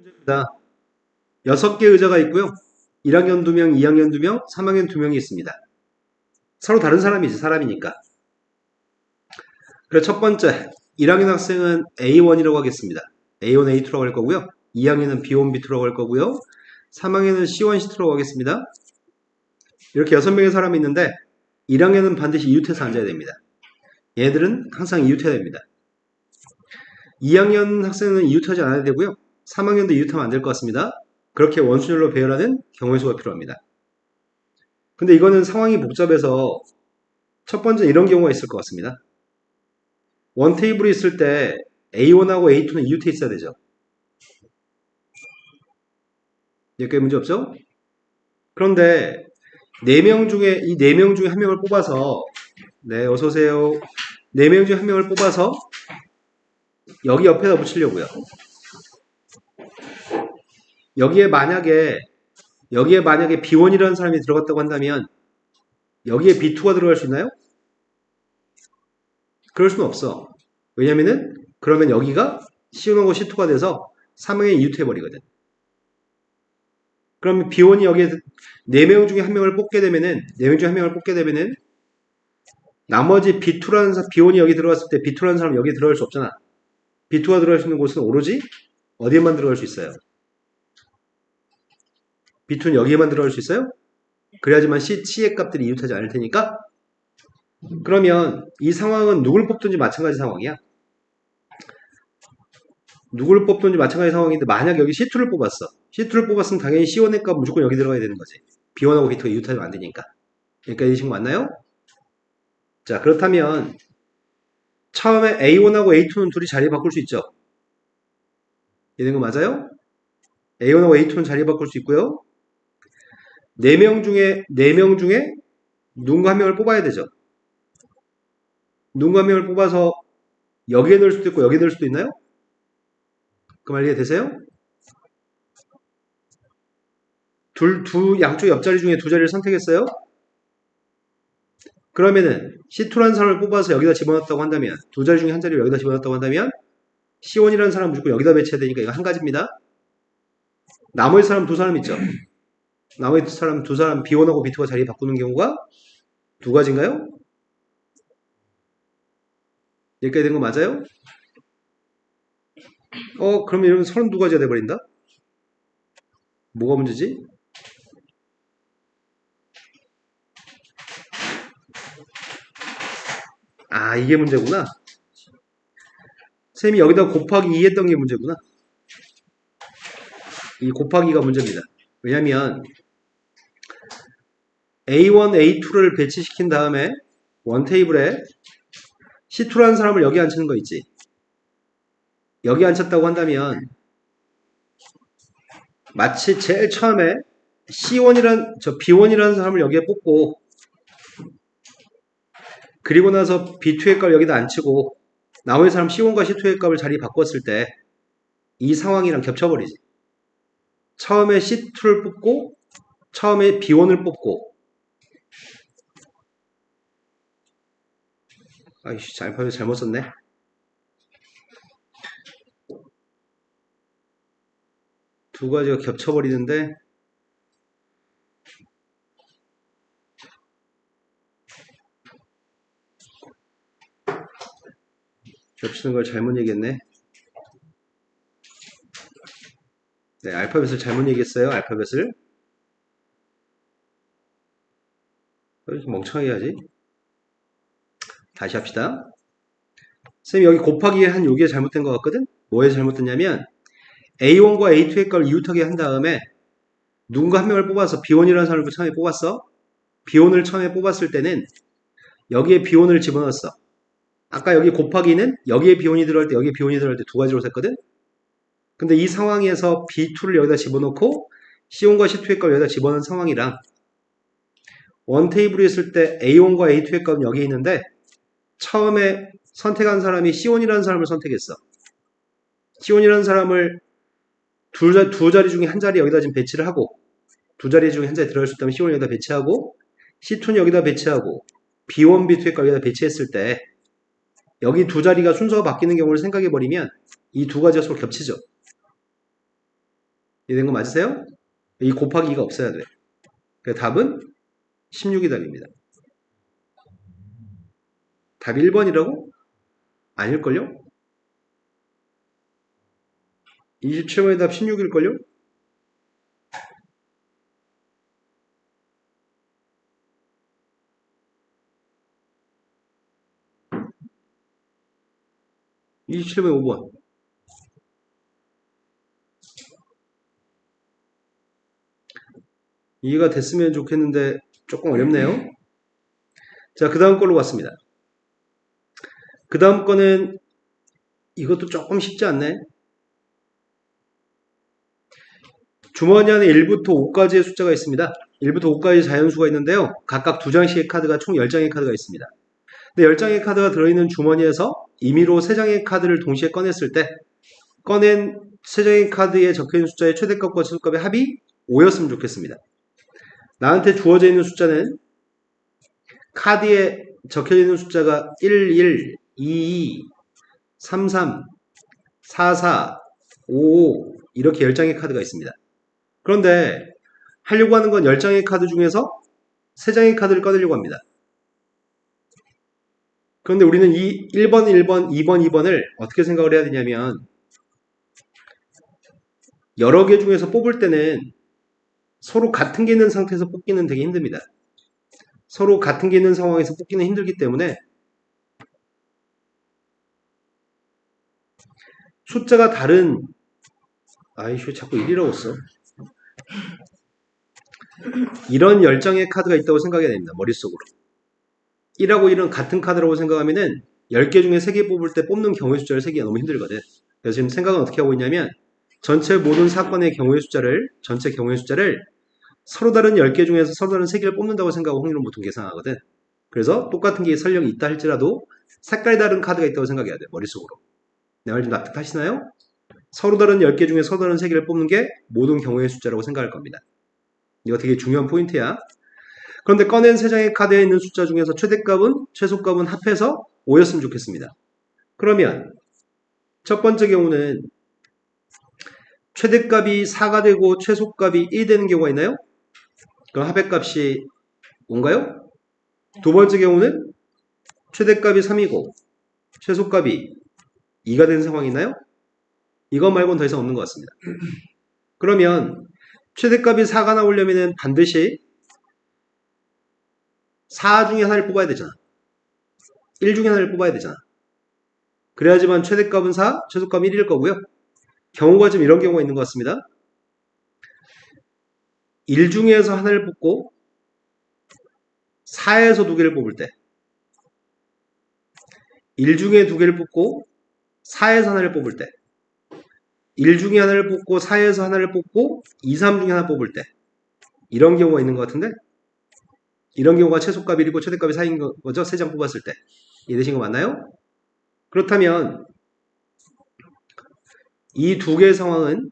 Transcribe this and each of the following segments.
문제입니다. 6개 의자가 있고요. 1학년 2명, 2학년 2명, 3학년 2명이 있습니다. 서로 다른 사람이지, 사람이니까. 그래서 첫 번째, 1학년 학생은 A1이라고 하겠습니다. A1, A2라고 할 거고요. 2학년은 B1, B2라고 할 거고요. 3학년은 C1, C2라고 하겠습니다. 이렇게 6명의 사람이 있는데 1학년은 반드시 이웃해서 앉아야 됩니다. 얘들은 항상 이웃해야 됩니다. 2학년 학생은 이웃하지 않아야 되고요. 3학년도 이웃하면 안 될 것 같습니다. 그렇게 원순열로 배열하는 경우의 수가 필요합니다. 근데 이거는 상황이 복잡해서 첫 번째 이런 경우가 있을 것 같습니다. 원 테이블이 있을 때 A1하고 A2는 이웃해 있어야 되죠. 여기까지 문제 없죠? 그런데 4명 중에 이 4명 중에 한 명을 뽑아서 네, 어서 오세요. 4명 중에 한 명을 뽑아서 여기 옆에다 붙이려고요. 여기에 만약에 B1이라는 사람이 들어갔다고 한다면 여기에 B2가 들어갈 수 있나요? 그럴 수는 없어. 왜냐면은 그러면 여기가 C1하고 C2가 돼서 3명에 이웃해버리거든. 그러면 B1이 여기에 4명 중에 한 명을 뽑게 되면은 4명 중에 한 명을 뽑게 되면은 나머지 B1이 여기 들어갔을 때 B2라는 사람은 여기 들어갈 수 없잖아. B2가 들어갈 수 있는 곳은 오로지 어디에만 들어갈 수 있어요? B2는 여기에만 들어갈 수 있어요? 그래야지만 C의 값들이 이웃하지 않을 테니까. 그러면 이 상황은 누굴 뽑든지 마찬가지 상황이야. 누구를 뽑든지 마찬가지 상황인데 만약 여기 C2를 뽑았어. C2를 뽑았으면 당연히 C1의 값 무조건 여기 들어가야 되는 거지. B1하고 B2가 이웃하면 안 되니까. 여기까지 이 친구 맞나요? 자, 그렇다면 처음에 A1하고 A2는 둘이 자리 바꿀 수 있죠. 이런 거 맞아요? A1하고 A2는 자리 바꿀 수 있고요. 4명 중에 누군가 한 명을 뽑아야 되죠. 누군가 한 명을 뽑아서 여기에 넣을 수도 있고 여기에 넣을 수도 있나요? 그 말 이해되세요? 양쪽 옆자리 중에 두 자리를 선택했어요? 그러면은 C2라는 사람을 뽑아서 여기다 집어넣었다고 한다면 두 자리 중에 한 자리를 여기다 집어넣었다고 한다면 C1이라는 사람은 무조건 여기다 배치해야 되니까 이거 한 가지입니다. 나머지 사람 두 사람 있죠? 나머지 사람 두 사람 B1하고 B2가 자리 바꾸는 경우가 두 가지인가요? 여기까지 된 거 맞아요? 그러면 이러면 32가지가 돼버린다? 뭐가 문제지? 아, 이게 문제구나. 쌤이 여기다 곱하기 2 했던 게 문제구나. 이 곱하기가 문제입니다. 왜냐면 A1, A2를 배치시킨 다음에 원 테이블에 C2라는 사람을 여기 앉히는 거 있지. 여기 앉혔다고 한다면 마치 제일 처음에 B1이라는 사람을 여기에 뽑고 그리고 나서 B2의 값을 여기다 앉히고 나머지 사람 C1과 C2의 값을 자리 바꿨을 때 이 상황이랑 겹쳐버리지. 처음에 C2를 뽑고 처음에 B1을 뽑고 아이씨, 잘못 썼네. 두 가지가 겹쳐버리는데 겹치는 걸 잘못 얘기했네. 네, 알파벳을 잘못 얘기했어요. 알파벳을. 이렇게 멍청하게 해야지. 다시 합시다. 선생님 여기 곱하기 한 요게 잘못된 것 같거든? 뭐에 잘못됐냐면 A1과 A2의 값을 이웃하게 한 다음에 누군가 한 명을 뽑아서 B1이라는 사람을 처음에 뽑았어. B1을 처음에 뽑았을 때는 여기에 B1을 집어넣었어. 아까 여기 곱하기는 여기에 B1이 들어갈 때 여기에 B1이 들어갈 때 두 가지로 셌거든? 근데 이 상황에서 B2를 여기다 집어넣고 C1과 C2의 값을 여기다 집어넣은 상황이랑 원 테이블이 있을 때 A1과 A2의 값은 여기 있는데 처음에 선택한 사람이 C1이라는 사람을 선택했어. C1이라는 사람을 두 자리 중에 한 자리 여기다 지금 배치를 하고 두 자리 중에 한 자리 들어갈 수 있다면 C1을 여기다 배치하고 C2는 여기다 배치하고 B1, B2의 값을 여기다 배치했을 때 여기 두 자리가 순서가 바뀌는 경우를 생각해버리면 이 두 가지가 서로 겹치죠. 이해된 거 맞으세요? 이 곱하기 2가 없어야 돼. 그래서 답은 16이 답입니다. 답 1번이라고? 아닐걸요? 27번의 답 16일걸요? 27번에 5번. 이해가 됐으면 좋겠는데 조금 어렵네요. 자, 그 다음 걸로 갔습니다. 그 다음 거는 이것도 조금 쉽지 않네. 주머니 안에 1부터 5까지의 숫자가 있습니다. 1부터 5까지 자연수가 있는데요. 각각 2장씩의 카드가 총 10장의 카드가 있습니다. 근데 10장의 카드가 들어있는 주머니에서 임의로 3장의 카드를 동시에 꺼냈을 때 꺼낸 3장의 카드에 적혀있는 숫자의 최대값과 최소값의 합이 5였으면 좋겠습니다. 나한테 주어져 있는 숫자는 카드에 적혀져 있는 숫자가 11, 22, 33, 44, 55 이렇게 10장의 카드가 있습니다. 그런데 하려고 하는 건 10장의 카드 중에서 3장의 카드를 꺼내려고 합니다. 그런데 우리는 이 1번, 1번, 2번, 2번을 어떻게 생각을 해야 되냐면 여러 개 중에서 뽑을 때는 서로 같은 게 있는 상태에서 뽑기는 되게 힘듭니다. 서로 같은 게 있는 상황에서 뽑기는 힘들기 때문에 숫자가 다른 아이씨 자꾸 1이라고 써. 이런 10장의 카드가 있다고 생각해야 됩니다. 머릿속으로. 1하고 1은 같은 카드라고 생각하면은 10개 중에 3개 뽑을 때 뽑는 경우의 숫자를 세기가 너무 힘들거든. 그래서 지금 생각은 어떻게 하고 있냐면 전체 모든 사건의 경우의 숫자를 전체 경우의 숫자를 서로 다른 10개 중에서 서로 다른 3개를 뽑는다고 생각하고 확률은 보통 계산하거든. 그래서 똑같은 게 설령 있다 할지라도 색깔이 다른 카드가 있다고 생각해야 돼. 머릿속으로. 내 말 좀 납득하시나요? 서로 다른 10개 중에 서로 다른 3개를 뽑는 게 모든 경우의 숫자라고 생각할 겁니다. 이거 되게 중요한 포인트야. 그런데 꺼낸 3장의 카드에 있는 숫자 중에서 최대값은 최소값은 합해서 5였으면 좋겠습니다. 그러면 첫 번째 경우는 최대값이 4가 되고 최소값이 1이 되는 경우가 있나요? 그럼 합의값이 5인가요? 두 번째 경우는 최대값이 3이고 최소값이 2가 되는 상황이 있나요? 이것 말고는 더 이상 없는 것 같습니다. 그러면 최대값이 4가 나오려면 반드시 4 중에 하나를 뽑아야 되잖아. 1 중에 하나를 뽑아야 되잖아. 그래야지만 최대값은 4, 최소값은 1일 거고요. 경우가 좀 이런 경우가 있는 것 같습니다. 1 중에서 하나를 뽑고 4에서 2개를 뽑을 때 1 중에 2개를 뽑고 4에서 하나를 뽑을 때 1 중에 하나를 뽑고 4에서 하나를 뽑고 2, 3 중에 하나 뽑을 때 이런 경우가 있는 것 같은데 이런 경우가 최소값 1이고 최대값이 4인 거죠. 3장 뽑았을 때. 이해되신 거 맞나요? 그렇다면 이 두 개의 상황은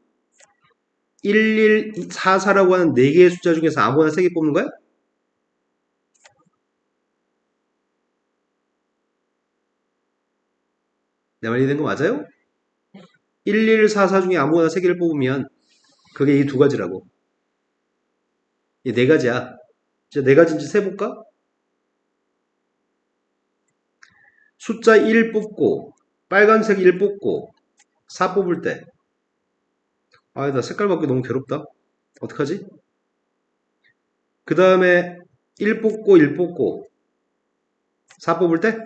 11, 4, 4라고 하는 4개의 숫자 중에서 아무거나 3개 뽑는 거야? 내 말 이해된 거 맞아요? 11, 4, 4 중에 아무거나 3개를 뽑으면 그게 이 두 가지라고. 이 네 가지야. 이제 네 가지인지 세볼까? 숫자 1 뽑고 빨간색 1 뽑고 4 뽑을 때 아, 나 색깔 바뀌기 너무 괴롭다. 어떡하지? 그 다음에 1 뽑고 1 뽑고 4 뽑을 때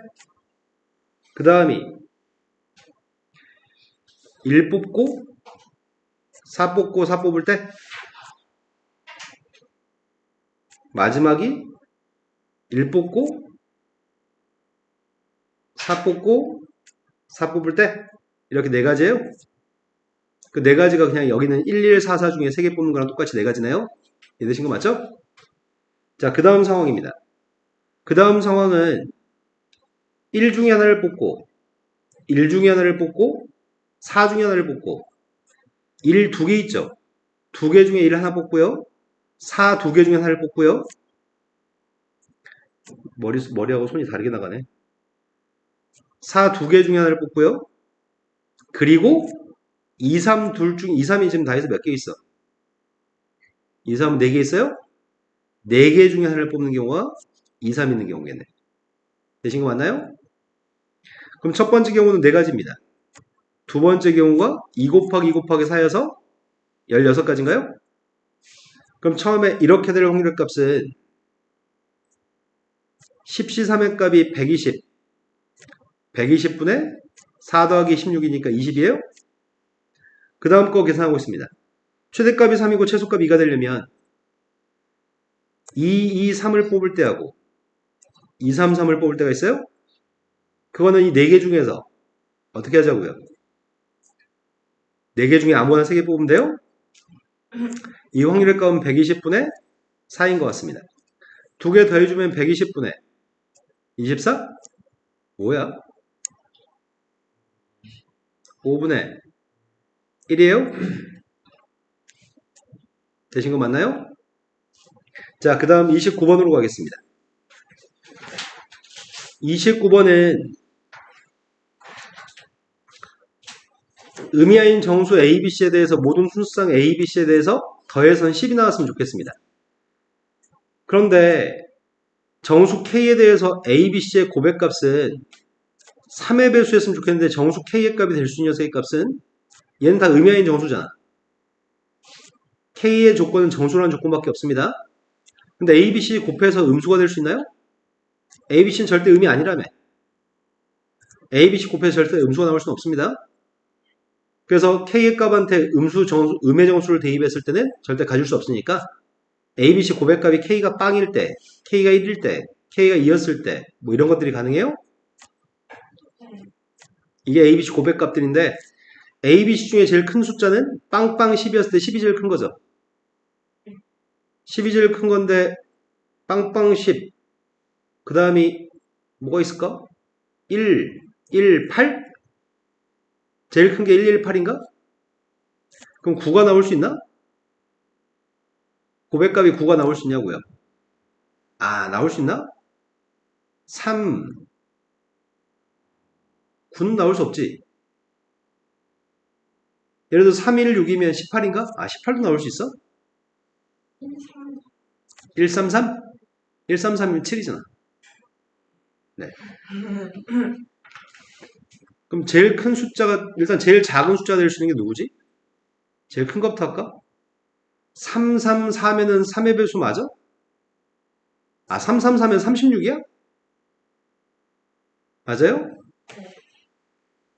그 다음이 1 뽑고 4 뽑고 4 뽑을 때 마지막이 1 뽑고 4 뽑고 4 뽑을 때 이렇게 네 가지예요. 그 네 가지가 그냥 여기는 1, 1, 4, 4 중에 3개 뽑는 거랑 똑같이 네 가지네요. 이해되신 거 맞죠? 자, 그 다음 상황입니다. 그 다음 상황은 1 중에 하나를 뽑고 1 중에 하나를 뽑고 4 중에 하나를 뽑고 1 두 개 있죠? 두 개 중에 1 하나 뽑고요. 4 두 개 중에 하나를 뽑고요. 머리하고 손이 다르게 나가네. 4 두 개 중에 하나를 뽑고요. 그리고 2, 3 둘 중 2, 3이 지금 다 해서 몇 개 있어? 2, 3은 4개 있어요? 4개 중에 하나를 뽑는 경우가 2, 3 있는 경우겠네. 되신 거 맞나요? 그럼 첫 번째 경우는 4가지입니다. 두 번째 경우가 2 곱하기 2 곱하기 4여서 16가지인가요? 그럼 처음에 이렇게 될 확률의 값은 10C3의 값이 120. 120분의 4 더하기 16이니까 20이에요? 그 다음 거 계산하고 있습니다. 최대값이 3이고 최소값이 2가 되려면 2, 2, 3을 뽑을 때하고 2, 3, 3을 뽑을 때가 있어요? 그거는 이 4개 중에서 어떻게 하자고요? 4개 중에 아무거나 3개 뽑으면 돼요? 이 확률의 값은 120분의 4인 것 같습니다. 2개 더해주면 120분의 24? 뭐야? 5분의 1이에요? 되신 거 맞나요? 자, 그 다음 29번으로 가겠습니다. 29번은 의미하인 정수 A, B, C에 대해서 모든 순수상 A, B, C에 대해서 더해선 10이 나왔으면 좋겠습니다. 그런데 정수 K에 대해서 A, B, C의 고백값은 3의 배수였으면 좋겠는데 정수 K의 값이 될 수 있는 녀석의 값은 얘는 다 의미하인 정수잖아. K의 조건은 정수라는 조건밖에 없습니다. 근데 A, B, C 곱해서 음수가 될 수 있나요? A, B, C는 절대 음이 아니라며. A, B, C 곱해서 절대 음수가 나올 수는 없습니다. 그래서 K의 값한테 음의 정수를 대입했을 때는 절대 가질 수 없으니까 A, B, C 고백값이 K가 빵일 때, K가 1일 때, K가 2였을 때, 뭐 이런 것들이 가능해요? 이게 A, B, C 고백값들인데 A, B, C 중에 제일 큰 숫자는 빵빵 10이었을 때 10이 제일 큰 거죠. 10이 제일 큰 건데 빵빵 10. 그 다음이 뭐가 있을까? 1, 1, 8? 제일 큰 게 1, 1, 8인가? 그럼 9가 나올 수 있나? 고백값이 9가 나올 수 있냐고요? 아, 나올 수 있나? 3, 9는 나올 수 없지. 예를 들어 3, 1, 6이면 18인가? 아, 18도 나올 수 있어? 133? 133이면 7이잖아. 네. 그럼 제일 큰 숫자가, 일단 제일 작은 숫자가 될 수 있는 게 누구지? 제일 큰 것부터 할까? 333이면 3의 배수 맞아? 아, 333이면 36이야? 맞아요?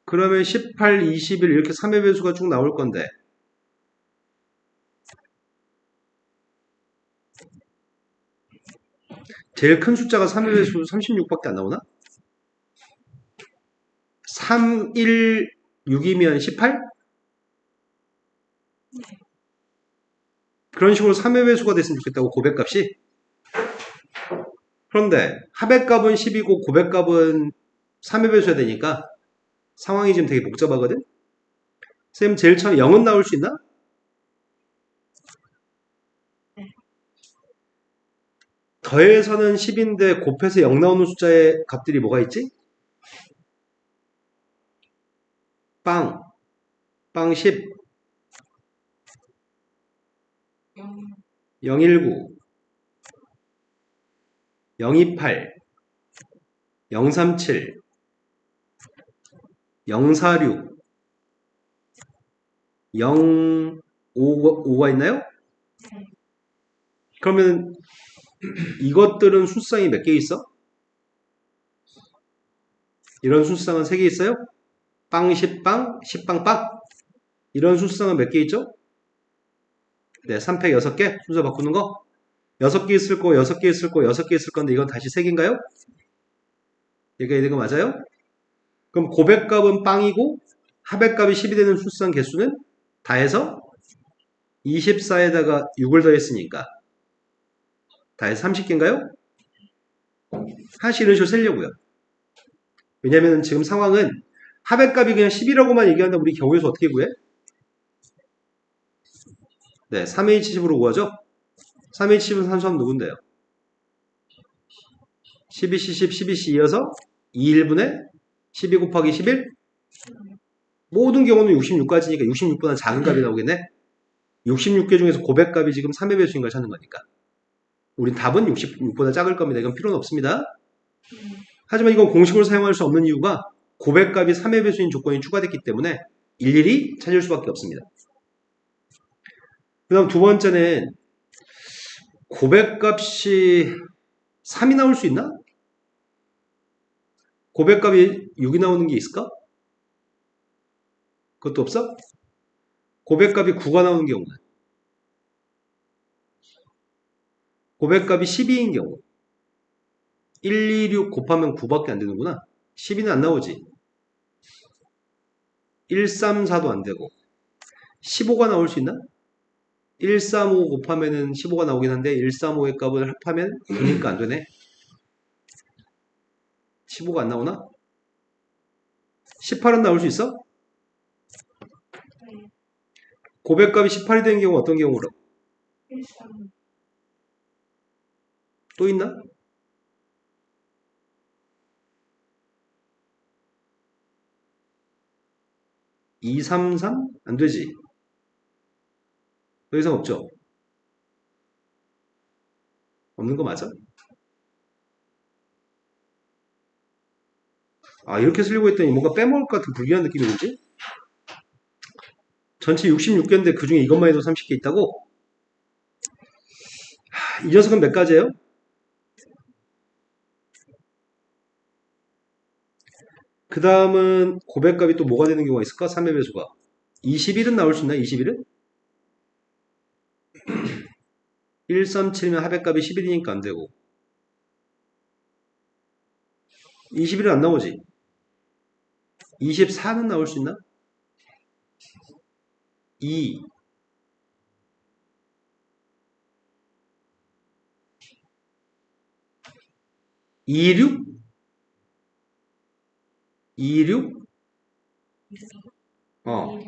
그러면 18, 21 이렇게 3의 배수가 쭉 나올 건데 제일 큰 숫자가 3의 배수 36밖에 안 나오나? 3, 1, 6이면 18? 그런 식으로 3의 배수가 됐으면 좋겠다고 고백값이. 그런데 합의값은 10이고 고백값은 3의 배수야 되니까 상황이 지금 되게 복잡하거든? 쌤 제일 처음에 0은 나올 수 있나? 더해서는 10인데 곱해서 0 나오는 숫자의 값들이 뭐가 있지? 빵, 빵 10, 019, 028, 037, 046, 055가 있나요? 그러면 이것들은 수쌍이 몇 개 있어? 이런 수쌍은 3개 있어요? 빵, 10빵, 10빵, 빵. 이런 수쌍은 몇 개 있죠? 네, 3팩 6개? 순서 바꾸는 거? 6개 있을 거, 6개 있을 거, 6개 있을 건데 이건 다시 3개인가요? 얘가 이거 맞아요? 그럼 고백값은 빵이고 합의값이 10이 되는 수쌍 개수는 다 해서 24에다가 6을 더했으니까 다 해서 30개인가요? 하나씩 이런 식으로 세려고요. 왜냐면 지금 상황은 합의값이 그냥 10이라고만 얘기한다면 우리 경우에서 어떻게 구해? 네, 3H10으로 구하죠? 3H10은 산수하면 누군데요? 12C10, 12C 이어서 2일분의 12 곱하기 11? 모든 경우는 66까지니까 66보다 작은 값이 나오겠네? 66개 중에서 고백값이 지금 3의 배수인 걸 찾는 거니까. 우린 답은 66보다 작을 겁니다. 이건 필요는 없습니다. 하지만 이건 공식으로 사용할 수 없는 이유가 고백값이 3의 배수인 조건이 추가됐기 때문에 일일이 찾을 수밖에 없습니다. 그 다음 두 번째는 고백값이 3이 나올 수 있나? 고백값이 6이 나오는 게 있을까? 그것도 없어? 고백값이 9가 나오는 경우는? 고백값이 12인 경우 126 곱하면 9밖에 안 되는구나. 12는 안 나오지. 134도 안 되고 15가 나올 수 있나? 135 곱하면은 15가 나오긴 한데 135의 값을 합하면 9니까 안 되네. 15가 안 나오나? 18은 나올 수 있어? 고백값이 18이 되는 경우 어떤 경우로? 또 있나? 233? 안 되지. 더 이상 없죠? 없는 거 맞아? 아, 이렇게 쓰려고 했더니 뭔가 빼먹을 것 같은 불길한 느낌이 들지? 전체 66개인데 그 중에 이것만 해도 30개 있다고? 이 녀석은 몇 가지예요? 그 다음은 고백값이 또 뭐가 되는 경우가 있을까? 3의 배수가. 21은 나올 수 있나? 21은? 137면 합의값이 11이니까 안 되고. 21은 안 나오지. 24는 나올 수 있나? 2. 26? 26? 어.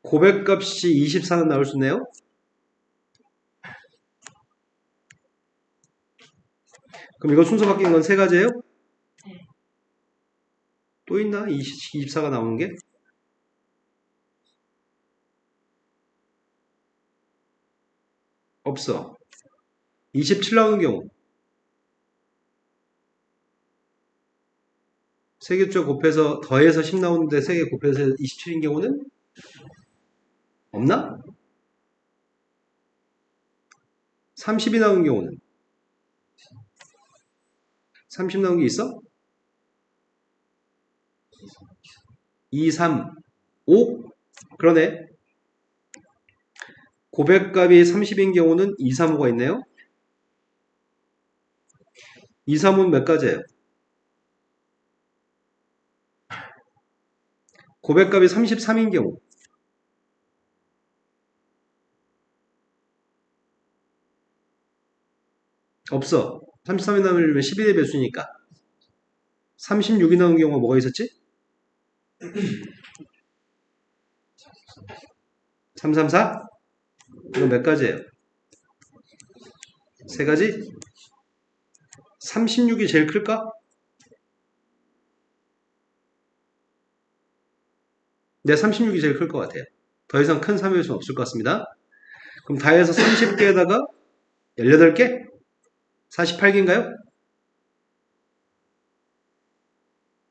고백값이 24는 나올 수 있네요? 그럼 이거 순서 바뀐 건 세 가지예요? 또 있나? 24가 나오는 게? 없어. 27 나오는 경우. 세 개 쪽 곱해서 더해서 10 나오는데 세 개 곱해서 27인 경우는? 없나? 30이 나오는 경우는? 30 나온 게 있어? 2, 3, 5? 그러네. 고백값이 30인 경우는 2, 3, 5가 있네요. 2, 3, 5는 몇 가지예요? 고백값이 33인 경우. 없어. 33이 나오면 11의 배수니까. 36이 나온 경우가 뭐가 있었지? 334? 이건 몇 가지예요? 세 가지? 36이 제일 클까? 네, 36이 제일 클 것 같아요. 더 이상 큰 3의 배수는 없을 것 같습니다. 그럼 다 해서 30개에다가 18개? 48개인가요?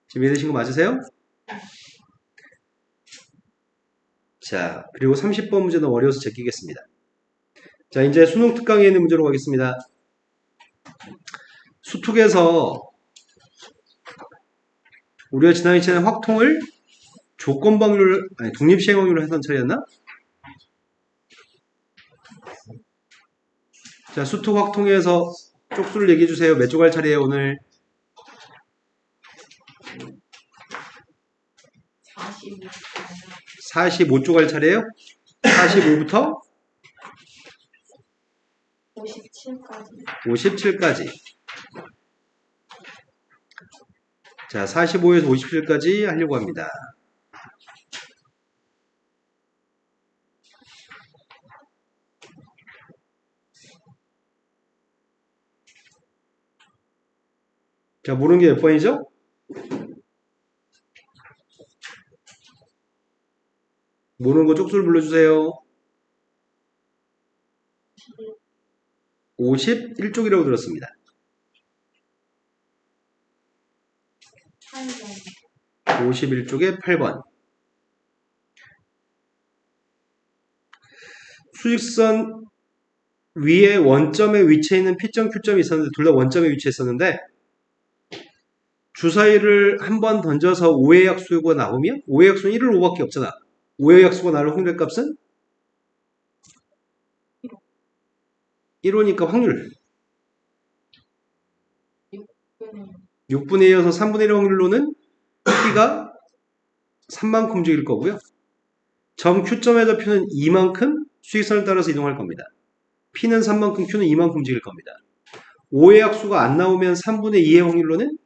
지금 이해되신 거 맞으세요? 자, 그리고 30번 문제는 어려워서 제끼겠습니다. 자, 이제 수능 특강에 있는 문제로 가겠습니다. 수특에서 우리가 지난 시간에 확통을 조건방률, 아니, 독립시행확률로 해서 처리했나? 자, 수특 확통에서 쪽수를 얘기해주세요. 몇 조갈 차례예요, 오늘? 45조갈 차례예요? 45부터 57까지. 자, 45에서 57까지 하려고 합니다. 자, 모르는 게 몇 번이죠? 모르는 거 쪽수를 불러주세요. 51쪽이라고 들었습니다. 51쪽에 8번. 수직선 위에 원점에 위치해 있는 P점, Q점이 있었는데 둘 다 원점에 위치해 있었는데 주사위를 한 번 던져서 5의 약수가 나오면 5의 약수는 1을 5밖에 없잖아. 5의 약수가 나올 확률 값은 1호니까 확률 6분의 2여서 3분의 1 확률로는 P가 3만큼 움직일 거고요. 점 Q점의 좌표는 2만큼 수직선을 따라서 이동할 겁니다. P는 3만큼, Q는 2만큼 움직일 겁니다. 5의 약수가 안 나오면 3분의 2의 확률로는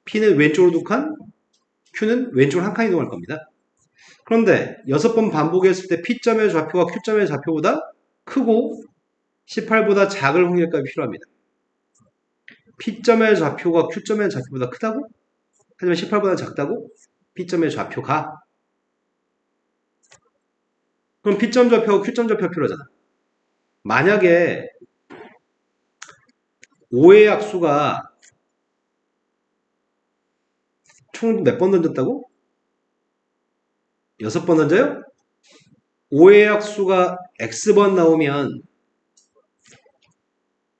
P는 왼쪽으로 2칸, Q는 왼쪽으로 1칸 이동할 겁니다. 그런데 6번 반복했을 때 P점의 좌표가 Q점의 좌표보다 크고 18보다 작을 확률값이 필요합니다. P점의 좌표가 Q점의 좌표보다 크다고? 하지만 18보다 작다고? P점의 좌표가. 그럼 P점 좌표가 Q점 좌표가 필요하잖아. 만약에 5의 약수가 총 몇 번 던졌다고? 6번 던져요? 5의 약수가 X번 나오면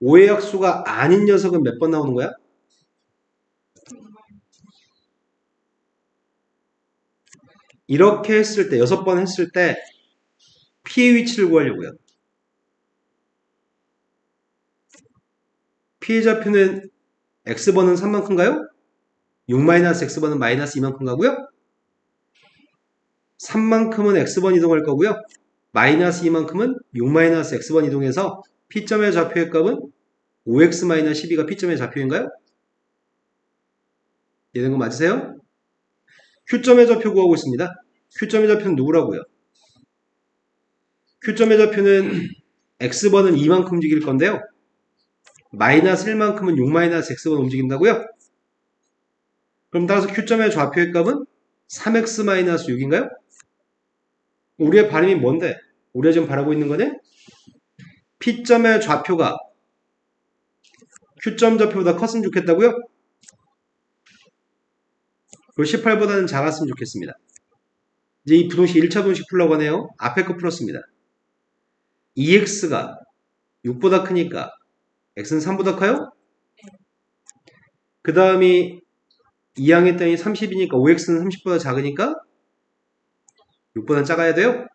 5의 약수가 아닌 녀석은 몇 번 나오는 거야? 이렇게 했을 때 6번 했을 때 P의 위치를 구하려고요. P의 좌표는 X번은 3만큼가요? 6-X번은 마이너스 2만큼 가고요. 3만큼은 X번 이동할 거고요. 마이너스 2만큼은 6-X번 이동해서 P점의 좌표의 값은 5X-12가 P점의 좌표인가요? 이해된 거 맞으세요? Q점의 좌표 구하고 있습니다. Q점의 좌표는 누구라고요? Q점의 좌표는 X번은 2만큼 움직일 건데요. 마이너스 1만큼은 6-X번 움직인다고요? 그럼 따라서 Q점의 좌표의 값은 3X-6인가요? 우리의 발음이 뭔데? 우리가 지금 바라고 있는 거는 P점의 좌표가 Q점 좌표보다 컸으면 좋겠다고요? 그리고 18보다는 작았으면 좋겠습니다. 이제 이 부동식 1차 부동식 풀려고 하네요. 앞에 거 풀었습니다. 2x가 6보다 크니까 x는 3보다 커요? 그 다음이 2항 했더니 30이니까 5x는 30보다 작으니까 6보다 작아야 돼요?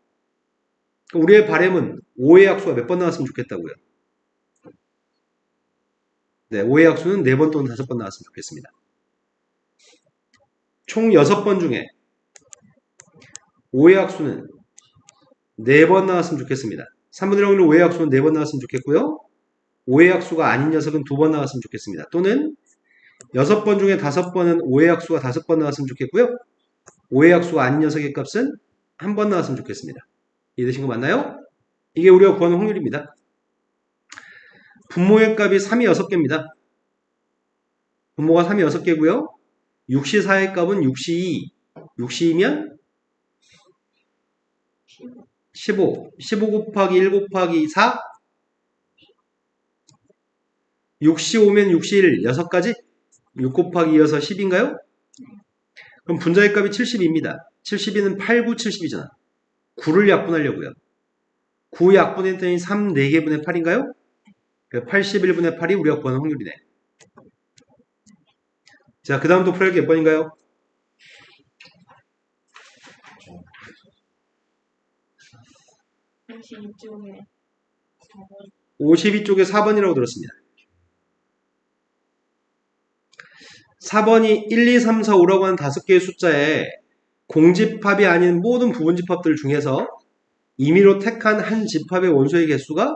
우리의 바램은 5의 약수가 몇 번 나왔으면 좋겠다고요? 네, 5의 약수는 4번 또는 5번 나왔으면 좋겠습니다. 총 6번 중에 5의 약수는 4번 나왔으면 좋겠습니다. 3분의 1 확률로 5의 약수는 4번 나왔으면 좋겠고요. 5의 약수가 아닌 녀석은 2번 나왔으면 좋겠습니다. 또는 6번 중에 5번은 5의 약수가 5번 나왔으면 좋겠고요. 5의 약수가 아닌 녀석의 값은 1번 나왔으면 좋겠습니다. 이해되신 거 맞나요? 이게 우리가 구하는 확률입니다. 분모의 값이 3이 6개입니다. 분모가 3이 6개고요. 6시 4의 값은 6시 2. 6시 2면 15. 15 곱하기 1 곱하기 4. 6시 5면 6시 1. 6가지? 6 곱하기 2여서 10인가요? 그럼 분자의 값이 72입니다. 72는 8, 9, 70이잖아. 9를 약분하려고요. 9 약분했더니 3, 4개분의 8인가요? 81분의 8이 우리가 구하는 확률이네. 자, 그 다음 또 풀할 게 몇 번인가요? 52쪽에 4번이라고 들었습니다. 4번이 1, 2, 3, 4, 5라고 하는 5개의 숫자에 공집합이 아닌 모든 부분집합들 중에서 임의로 택한 한 집합의 원소의 개수가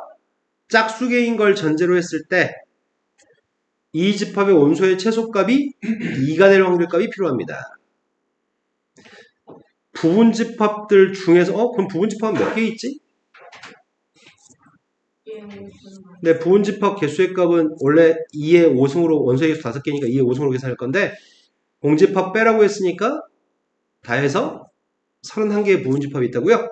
짝수개인 걸 전제로 했을 때 이 집합의 원소의 최소값이 2가 될 확률값이 필요합니다. 부분집합들 중에서 그럼 부분집합은 몇 개 있지? 네, 부분집합 개수의 값은 원래 2의 5승으로 원소의 개수 5개니까 2의 5승으로 계산할 건데 공집합 빼라고 했으니까 다 해서 31개의 부분집합이 있다고요?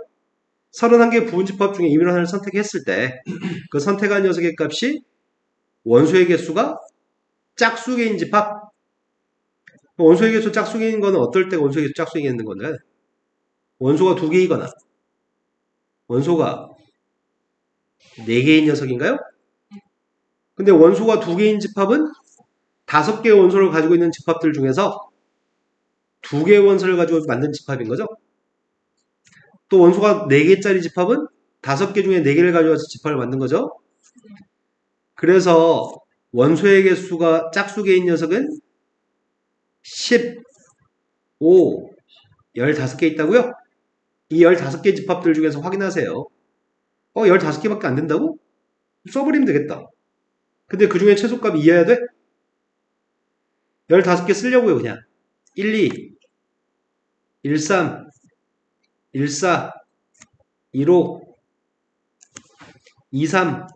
31개 부분집합 중에 임의로 하나를 선택했을 때 그 선택한 녀석의 값이 원소의 개수가 짝수개인 집합. 원소의 개수 짝수개인 거는 어떨 때 원소의 개수 짝수개인 건데? 원소가 2개이거나 원소가 4개인 녀석인가요? 근데 원소가 2개인 집합은 5개의 원소를 가지고 있는 집합들 중에서 2개의 원소를 가지고 만든 집합인 거죠. 또 원소가 4개짜리 집합은 5개 중에 4개를 가져와서 집합을 만든 거죠. 그래서 원소의 개수가 짝수개인 녀석은 15, 15개 있다고요? 이 15개 집합들 중에서 확인하세요. 15개밖에 안 된다고? 써버리면 되겠다. 근데 그 중에 최소값이 2여야 돼? 15개 쓰려고요, 그냥. 1, 2, 1, 3, 1, 4, 1, 5, 2, 3,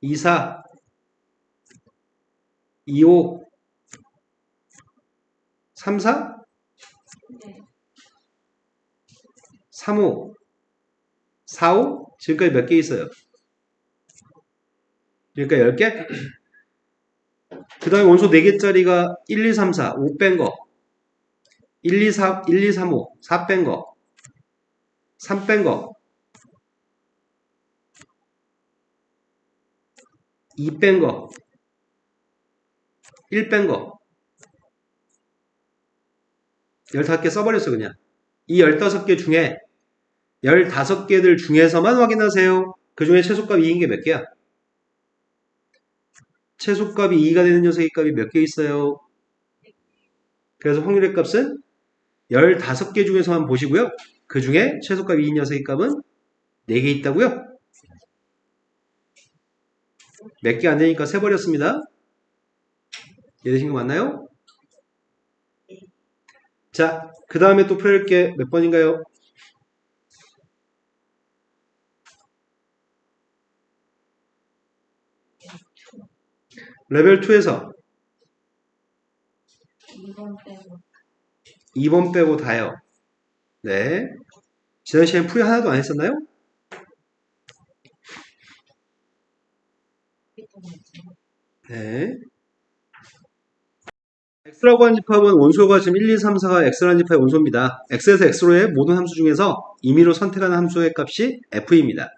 2, 4, 2, 5, 3, 4? 3, 5, 4, 5? 지금까지 몇 개 있어요? 그러니까 10개? 그 다음에 원소 4개짜리가 1, 2, 3, 4, 5 뺀 거. 1, 2, 4, 1, 2, 3, 5, 4 뺀 거. 3 뺀 거. 2 뺀 거. 1 뺀 거. 15개 써버렸어, 그냥. 이 15개 중에 15개들 중에서만 확인하세요. 그 중에 최소값 2인 게 몇 개야? 최소값이 2가 되는 녀석의 값이 몇 개 있어요? 그래서 확률의 값은 15개 중에서만 보시고요. 그 중에 최소값 2인 녀석의 값은 4개 있다고요? 몇 개 안 되니까 세버렸습니다. 이해되신 거 맞나요? 자, 그 다음에 또 풀어볼 게 몇 번인가요? 레벨 2에서 2번 빼고 다요. 네. 지난 시간에 풀이 하나도 안 했었나요? 네. x라고 하는 집합은 원소가 지금 1, 2, 3, 4가 x라는 집합의 원소입니다. x에서 x로의 모든 함수 중에서 임의로 선택하는 함수의 값이 f입니다.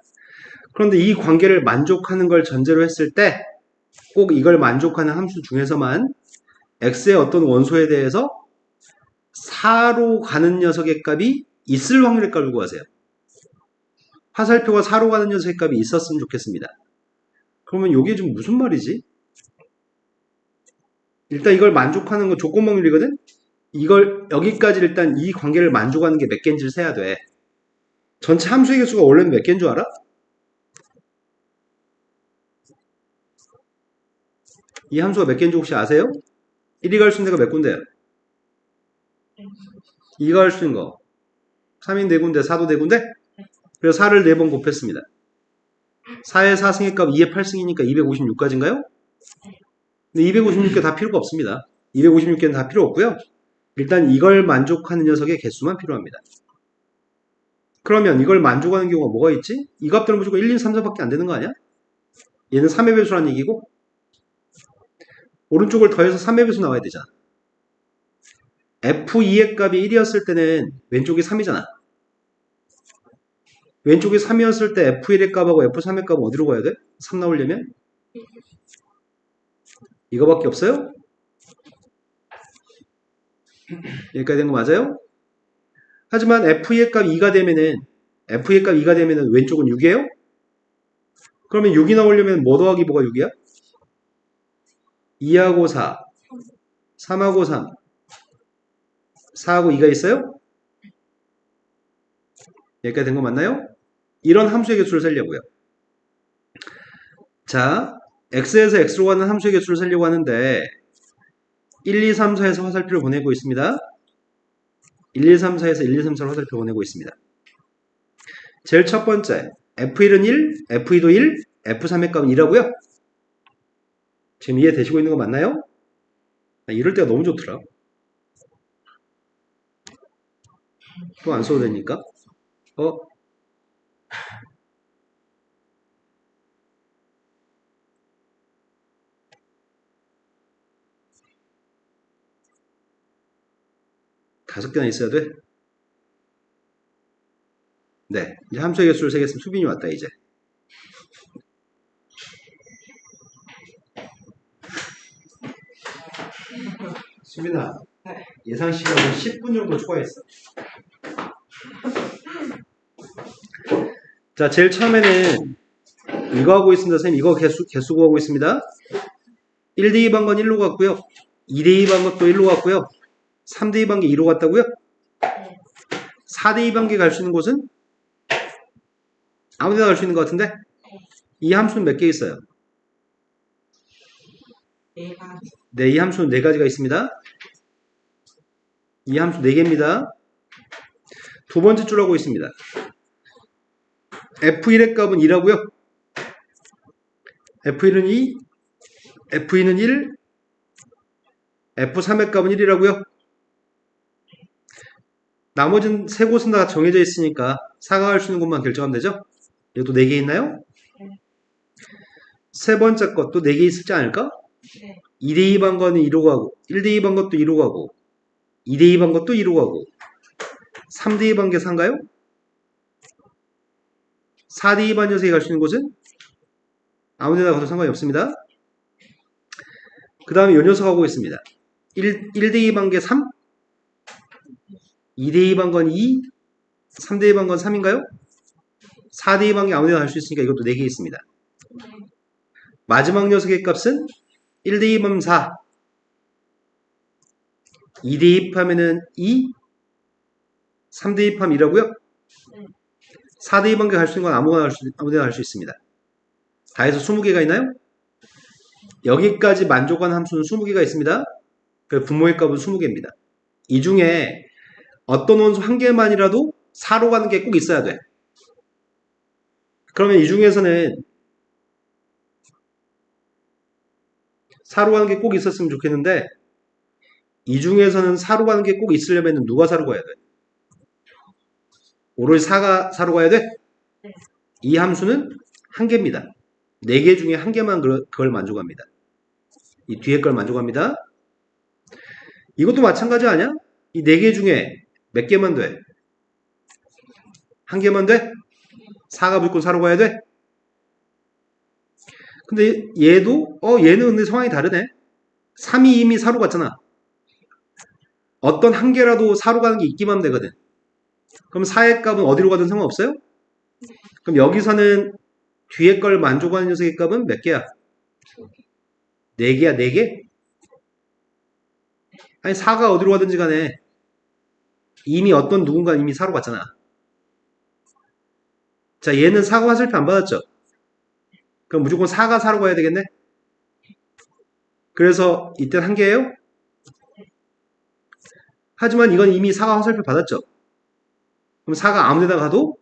그런데 이 관계를 만족하는 걸 전제로 했을 때 꼭 이걸 만족하는 함수 중에서만 x의 어떤 원소에 대해서 4로 가는 녀석의 값이 있을 확률의 값을 구하세요. 화살표가 4로 가는 녀석의 값이 있었으면 좋겠습니다. 그러면 이게 좀 무슨 말이지? 일단 이걸 만족하는 건 조건 확률이거든? 이걸 여기까지 일단 이 관계를 만족하는 게 몇 개인지를 세야 돼. 전체 함수의 개수가 원래는 몇 개인 줄 알아? 이 함수가 몇 개인지 혹시 아세요? 1이 갈 수 있는 데가 몇 군데야? 2가 갈 수 있는 거 3이 4군데, 4도 4군데? 그래서 4를 4번 곱했습니다. 4의 4승의 값 2의 8승이니까 256까지인가요? 근데 256개 다 필요가 없습니다. 256개는 다 필요 없고요. 일단 이걸 만족하는 녀석의 개수만 필요합니다. 그러면 이걸 만족하는 경우가 뭐가 있지? 이 값들은 무조건 1, 2, 3, 4밖에 안 되는 거 아니야? 얘는 3의 배수라는 얘기고 오른쪽을 더해서 3의 배수 나와야 되잖아. F2의 값이 1이었을 때는 왼쪽이 3이잖아. 왼쪽이 3이었을 때 F1의 값하고 F3의 값은 어디로 가야 돼? 3 나오려면? 이거밖에 없어요? 여기까지 된 거 맞아요? 하지만 F의 값 2가 되면은 F의 값 2가 되면은 왼쪽은 6이에요? 그러면 6이 나오려면 뭐 더하기 뭐가 6이야? 2하고 4, 3하고 3, 4하고 2가 있어요? 여기까지 된 거 맞나요? 이런 함수의 개수를 세려고요. 자, x에서 x로 가는 함수의 개수를 세려고 하는데 1, 2, 3, 4에서 화살표를 보내고 있습니다. 1, 2, 3, 4에서 1, 2, 3, 4로 화살표 보내고 있습니다. 제일 첫 번째, F1은 1, F2도 1, F3의 값은 2라고요? 지금 이해되시고 있는 거 맞나요? 이럴 때가 너무 좋더라. 또 안 써도 되니까. 어? 다섯 개나 있어야 돼? 네. 이제 함수의 개수를 세겠으면 수빈이 왔다, 이제. 수빈아, 네. 예상 시간은 10분 정도 초과했어. 자, 제일 처음에는 이거 하고 있습니다. 선생님, 이거 개수 구하고 있습니다. 1대2 반건 1로 갔고요. 2대2 반건 또 1로 갔고요. 3대2 반개 2로 갔다고요? 4대2 반개 갈 수 있는 곳은 아무 데나 갈 수 있는 것 같은데? 이 함수는 몇 개 있어요? 내가 네, 이 함수는 네 가지가 있습니다. 이 함수 네 개입니다. 두 번째 줄 하고 있습니다. F1의 값은 2라고요? F1은 2, F2는 1, F3의 값은 1이라고요? 나머지는 세 곳은 다 정해져 있으니까 4가 갈 수 있는 곳만 결정하면 되죠? 이것도 4개 있나요? 세 번째 것도 4개 있을지 않을까? 네. 2대2 반건은 2로 가고 1대2 반것도 2로 가고 2대2 반것도 2로 가고 3대2 반개 4인가요? 4대2 반 녀석이 갈 수 있는 곳은 아무 데나 가도 상관이 없습니다. 그 다음에 이 녀석 하고 있습니다. 1대2 반개 3, 2대2 반건 2, 3대2 반건 3인가요? 4대2 반개 아무 데나 갈 수 있으니까 이것도 4개 있습니다. 마지막 녀석의 값은 1대2 반면 4, 2대2 하면은 2, 3대2 하면 2라고요? 4대2 반개 갈 수 있는 건 아무데나 갈 수 있습니다. 다 해서 20개가 있나요? 여기까지 만족한 함수는 20개가 있습니다. 그 분모의 값은 20개입니다. 이 중에 어떤 원소 한 개만이라도 4로 가는 게 꼭 있어야 돼. 그러면 이 중에서는 4로 가는 게 꼭 있었으면 좋겠는데 이 중에서는 4로 가는 게 꼭 있으려면 누가 4로 가야 돼? 오로지 4가 4로 가야 돼? 이 함수는 한 개입니다. 4개 중에 한 개만 그걸 만족합니다. 이 뒤에 걸 만족합니다. 이것도 마찬가지 아니야? 이 4개 중에 몇 개만 돼? 한 개만 돼? 4가 무조건 4로 가야 돼? 근데 얘는 근데 상황이 다르네. 3이 이미 4로 갔잖아. 어떤 한 개라도 4로 가는 게 있기만 하면 되거든. 그럼 4의 값은 어디로 가든 상관없어요? 그럼 여기서는 뒤에 걸 만족하는 녀석의 값은 몇 개야? 4개야, 4개? 아니, 4가 어디로 가든지 간에 이미 어떤 누군가 이미 4로 갔잖아. 자, 얘는 4가 화살표 안 받았죠? 그럼 무조건 4가 4로 가야 되겠네? 그래서 이때는 한 개예요? 하지만 이건 이미 4가 화살표 받았죠? 그럼 4가 아무 데나 가도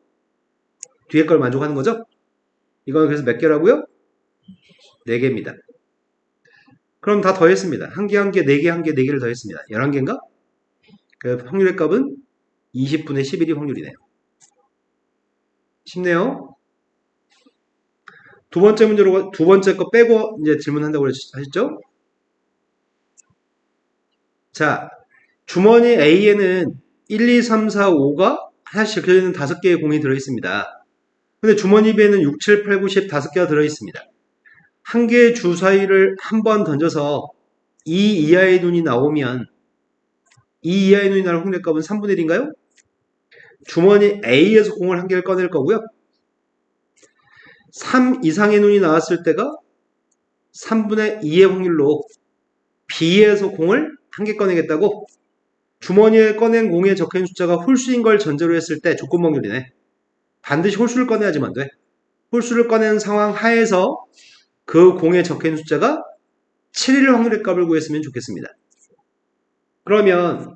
뒤에 걸 만족하는 거죠? 이건 그래서 몇 개라고요? 4개입니다. 그럼 다 더했습니다. 한 개, 한 개, 4개, 한 개, 4개를 더했습니다. 11개인가? 그 확률의 값은 20분의 11이 확률이네요. 쉽네요. 두 번째 문제로, 두 번째 거 빼고 이제 질문한다고 하셨죠? 자, 주머니 A에는 1, 2, 3, 4, 5가 하나씩 적혀져 있는 5개의 공이 들어있습니다. 근데 주머니 B에는 6, 7, 8, 9, 10 5개가 들어있습니다. 한 개의 주사위를 한 번 던져서 2 이하의 눈이 나오면 2 이하의 눈이 나올 확률의 값은 3분의 1인가요? 주머니 A에서 공을 한 개를 꺼낼 거고요. 3 이상의 눈이 나왔을 때가 3분의 2의 확률로 B에서 공을 한 개 꺼내겠다고? 주머니에 꺼낸 공에 적혀있는 숫자가 홀수인 걸 전제로 했을 때 조건 확률이네. 반드시 홀수를 꺼내야지만 돼. 홀수를 꺼내는 상황 하에서 그 공에 적혀있는 숫자가 7일 확률의 값을 구했으면 좋겠습니다. 그러면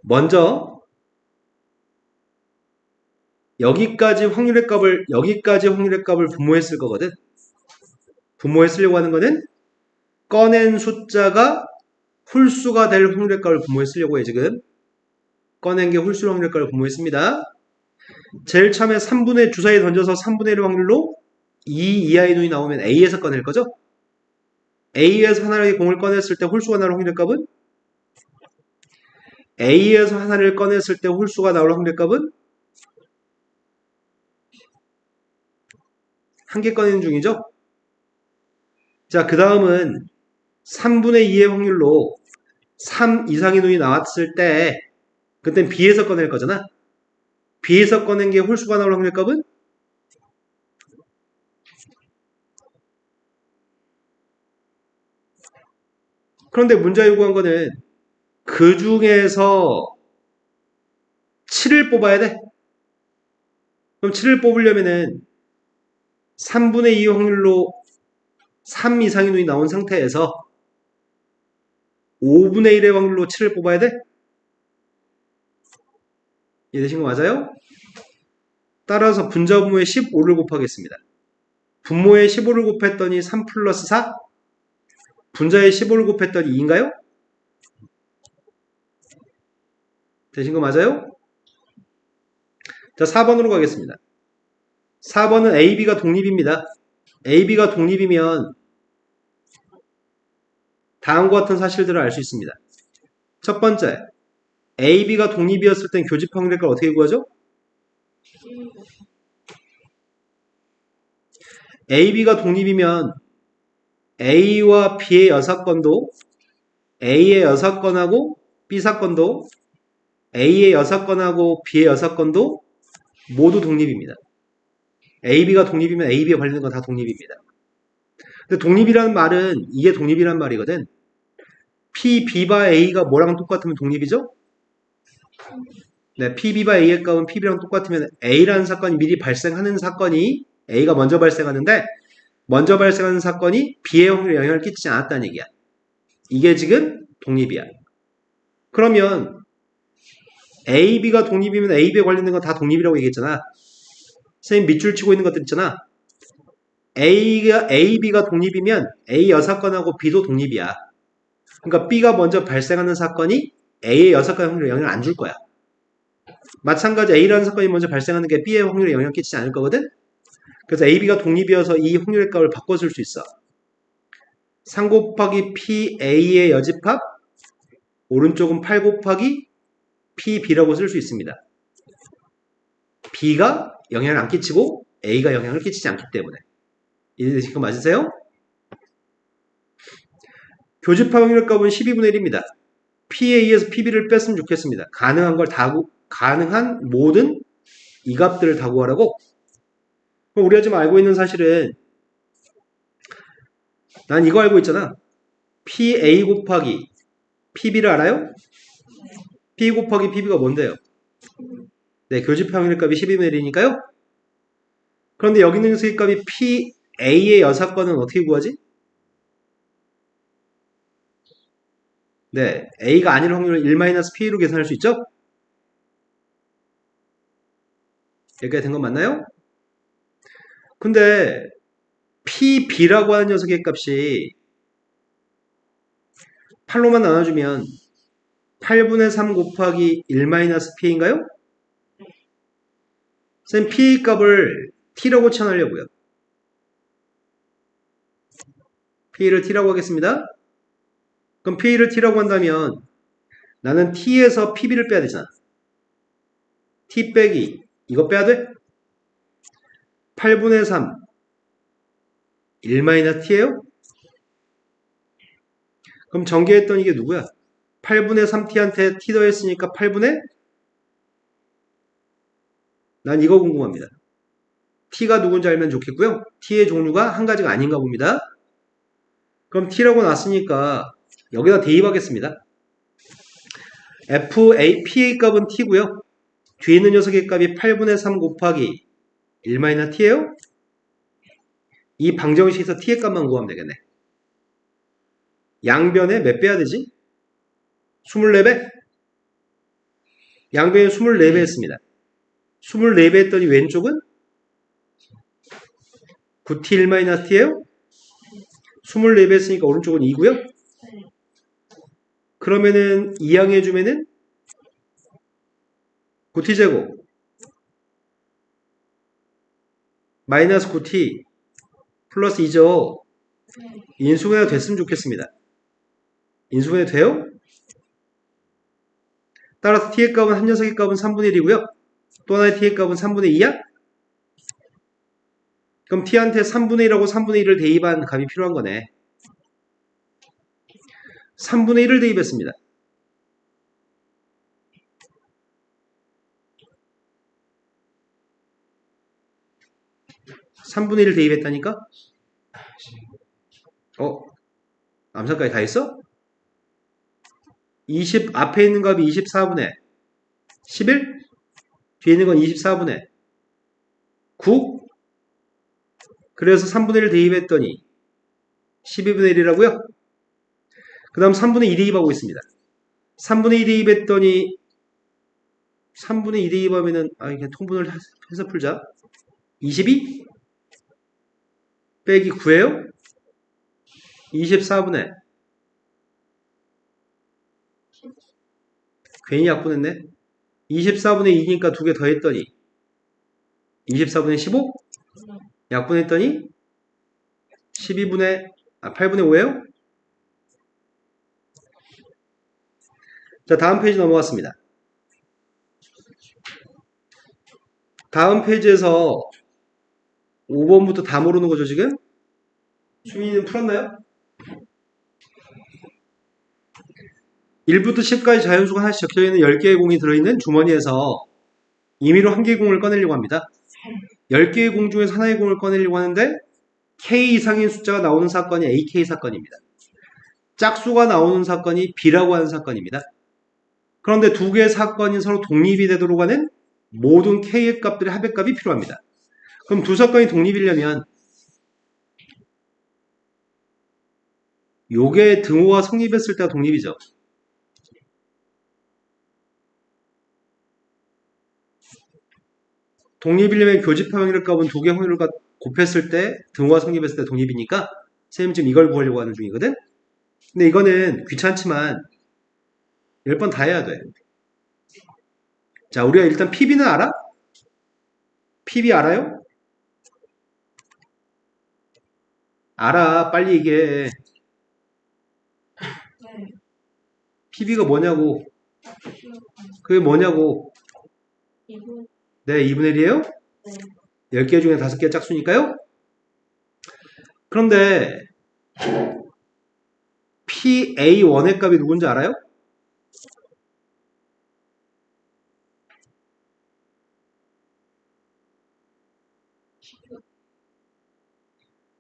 먼저 여기까지 확률의 값을 분모했을 거거든. 분모했으려고 하는 거는 꺼낸 숫자가 홀수가 될 확률의 값을 분모했으려고 해 지금. 꺼낸 게 홀수로 확률일까를 구모했습니다. 제일 처음에 3분의 주사위 던져서 3분의 1 확률로 2 이하의 눈이 나오면 A에서 꺼낼 거죠? A에서 하나의 공을 꺼냈을 때 홀수가 나올 확률의 값은? A에서 하나를 꺼냈을 때 홀수가 나올 확률의 값은? 한 개 꺼내는 중이죠? 자, 그 다음은 3분의 2의 확률로 3 이상의 눈이 나왔을 때 그땐 B에서 꺼낼 거잖아. B에서 꺼낸 게 홀수가 나올 확률의 값은? 그런데 문제가 요구한 거는 그 중에서 7을 뽑아야 돼. 그럼 7을 뽑으려면은 3분의 2 확률로 3 이상의 눈이 나온 상태에서 5분의 1의 확률로 7을 뽑아야 돼? 이해되신 거 맞아요? 따라서 분자분모에 15를 곱하겠습니다. 분모에 15를 곱했더니 3 플러스 4? 분자에 15를 곱했더니 2인가요? 되신 거 맞아요? 자, 4번으로 가겠습니다. 4번은 AB가 독립입니다. AB가 독립이면 다음과 같은 사실들을 알 수 있습니다. 첫 번째, AB가 독립이었을 땐 교집 확률의 걸 어떻게 구하죠? AB가 독립이면 A와 B의 6건도 A의 6건하고 B 사건도 A의 6건하고 B의 6건도 모두 독립입니다. AB가 독립이면 AB에 관련된 건 다 독립입니다. 근데 독립이라는 말은 이게 독립이란 말이거든. P, B바 A가 뭐랑 똑같으면 독립이죠? 네, P, B바 A의 값은 P, B랑 똑같으면 A라는 사건이 미리 발생하는 사건이 A가 먼저 발생하는데 먼저 발생하는 사건이 B의 확률에 영향을 끼치지 않았다는 얘기야. 이게 지금 독립이야. 그러면 A, B가 독립이면 A, B에 관련된 건 다 독립이라고 얘기했잖아. 선생님 밑줄 치고 있는 것들 있잖아. A, B가 독립이면 A 6건하고 B도 독립이야. 그러니까 B가 먼저 발생하는 사건이 A의 6건의 확률에 영향을 안 줄 거야. 마찬가지 A라는 사건이 먼저 발생하는 게 B의 확률에 영향을 끼치지 않을 거거든? 그래서 A, B가 독립이어서 이 확률의 값을 바꿔줄 수 있어. 3 곱하기 P, A의 여집합, 오른쪽은 8 곱하기 P, B라고 쓸 수 있습니다. B가 영향을 안 끼치고 A가 영향을 끼치지 않기 때문에. 이해되신 거 맞으세요? 교집합 확률 값은 12분의 1입니다. PA에서 PB를 뺐으면 좋겠습니다. 가능한 걸 다, 가능한 모든 이 값들을 다 구하라고? 그럼 우리가 지금 알고 있는 사실은 난 이거 알고 있잖아. PA 곱하기 PB를 알아요? P 곱하기 PB가 뭔데요? 네, 교집합 확률 값이 12분의 1이니까요. 그런데 여기 있는 수익 값이 PA의 6건은 어떻게 구하지? 네, A가 아닐 확률을 1-P로 계산할 수 있죠? 여기까지 된 건 맞나요? 근데 PB라고 하는 녀석의 값이 8로만 나눠주면 8분의 3 곱하기 1-P인가요? 선생님, P 값을 T라고 치환하려고요. P를 T라고 하겠습니다. 그럼 P를 T라고 한다면 나는 T에서 PB를 빼야 되잖아. T 빼기 이거 빼야 돼? 8분의 3 1-T예요? 그럼 전개했던 이게 누구야? 8분의 3T한테 T 더했으니까 8분의? 난 이거 궁금합니다. T가 누군지 알면 좋겠고요. T의 종류가 한 가지가 아닌가 봅니다. 그럼 T라고 놨으니까 여기다 대입하겠습니다. PA 값은 T고요. 뒤에 있는 녀석의 값이 8분의 3 곱하기 1-T예요? 이 방정식에서 T의 값만 구하면 되겠네. 양변에 몇 빼야 되지? 24배? 양변에 24배 했습니다. 24배 했더니 왼쪽은 9T 1-T예요? 24배 했으니까 오른쪽은 2고요. 그러면은 2항 해주면은 9t제곱 마이너스 9t 플러스 2죠. 인수분해가 됐으면 좋겠습니다. 인수분해 돼요? 따라서 t의 값은 한 녀석의 값은 3분의 1이고요. 또 하나의 t의 값은 3분의 2야? 그럼 t한테 3분의 1하고 3분의 1을 대입한 값이 필요한 거네. 3분의 1을 대입했습니다. (3분의 1을) 대입했다니까? 암산까지 다 했어? 20 앞에 있는 값이 24분의 11? 뒤에 있는 건 24분의 9? 그래서 3분의 1 대입했더니 12분의 1이라고요? 그 다음 3분의 2 대입하고 있습니다. 3분의 2 대입했더니 3분의 2 대입하면은 그냥 통분을 해서 풀자. 22? 빼기 9예요? 24분의 괜히 약분했네. 24분의 2니까 두 개 더했더니 24분의 15? 약분했더니 8분의 5예요? 자, 다음 페이지 넘어갔습니다. 다음 페이지에서 5번부터 다 모르는 거죠, 지금? 수민이는 풀었나요? 1부터 10까지 자연수가 하나씩 적혀있는 10개의 공이 들어있는 주머니에서 임의로 한 개의 공을 꺼내려고 합니다. 10개의 공 중에서 하나의 공을 꺼내려고 하는데 K 이상인 숫자가 나오는 사건이 AK 사건입니다. 짝수가 나오는 사건이 B라고 하는 사건입니다. 그런데 두 개의 사건이 서로 독립이 되도록 하는 모든 K의 값들의 합의값이 필요합니다. 그럼 두 사건이 독립이려면 요게 등호가 성립했을 때가 독립이죠. 독립이려면 교집합확률 값은 두 개 확률과 곱했을 때 등호가 성립했을 때 독립이니까 선생님 지금 이걸 구하려고 하는 중이거든. 근데 이거는 귀찮지만 10번 다 해야 돼. 자, 우리가 일단 PB는 알아? PB 알아요? 알아. 빨리 얘기해. PB가 뭐냐고. 그게 뭐냐고. 네, 2분의 1이에요? 10개 중에 5개 짝수니까요? 그런데 PA1의 값이 누군지 알아요?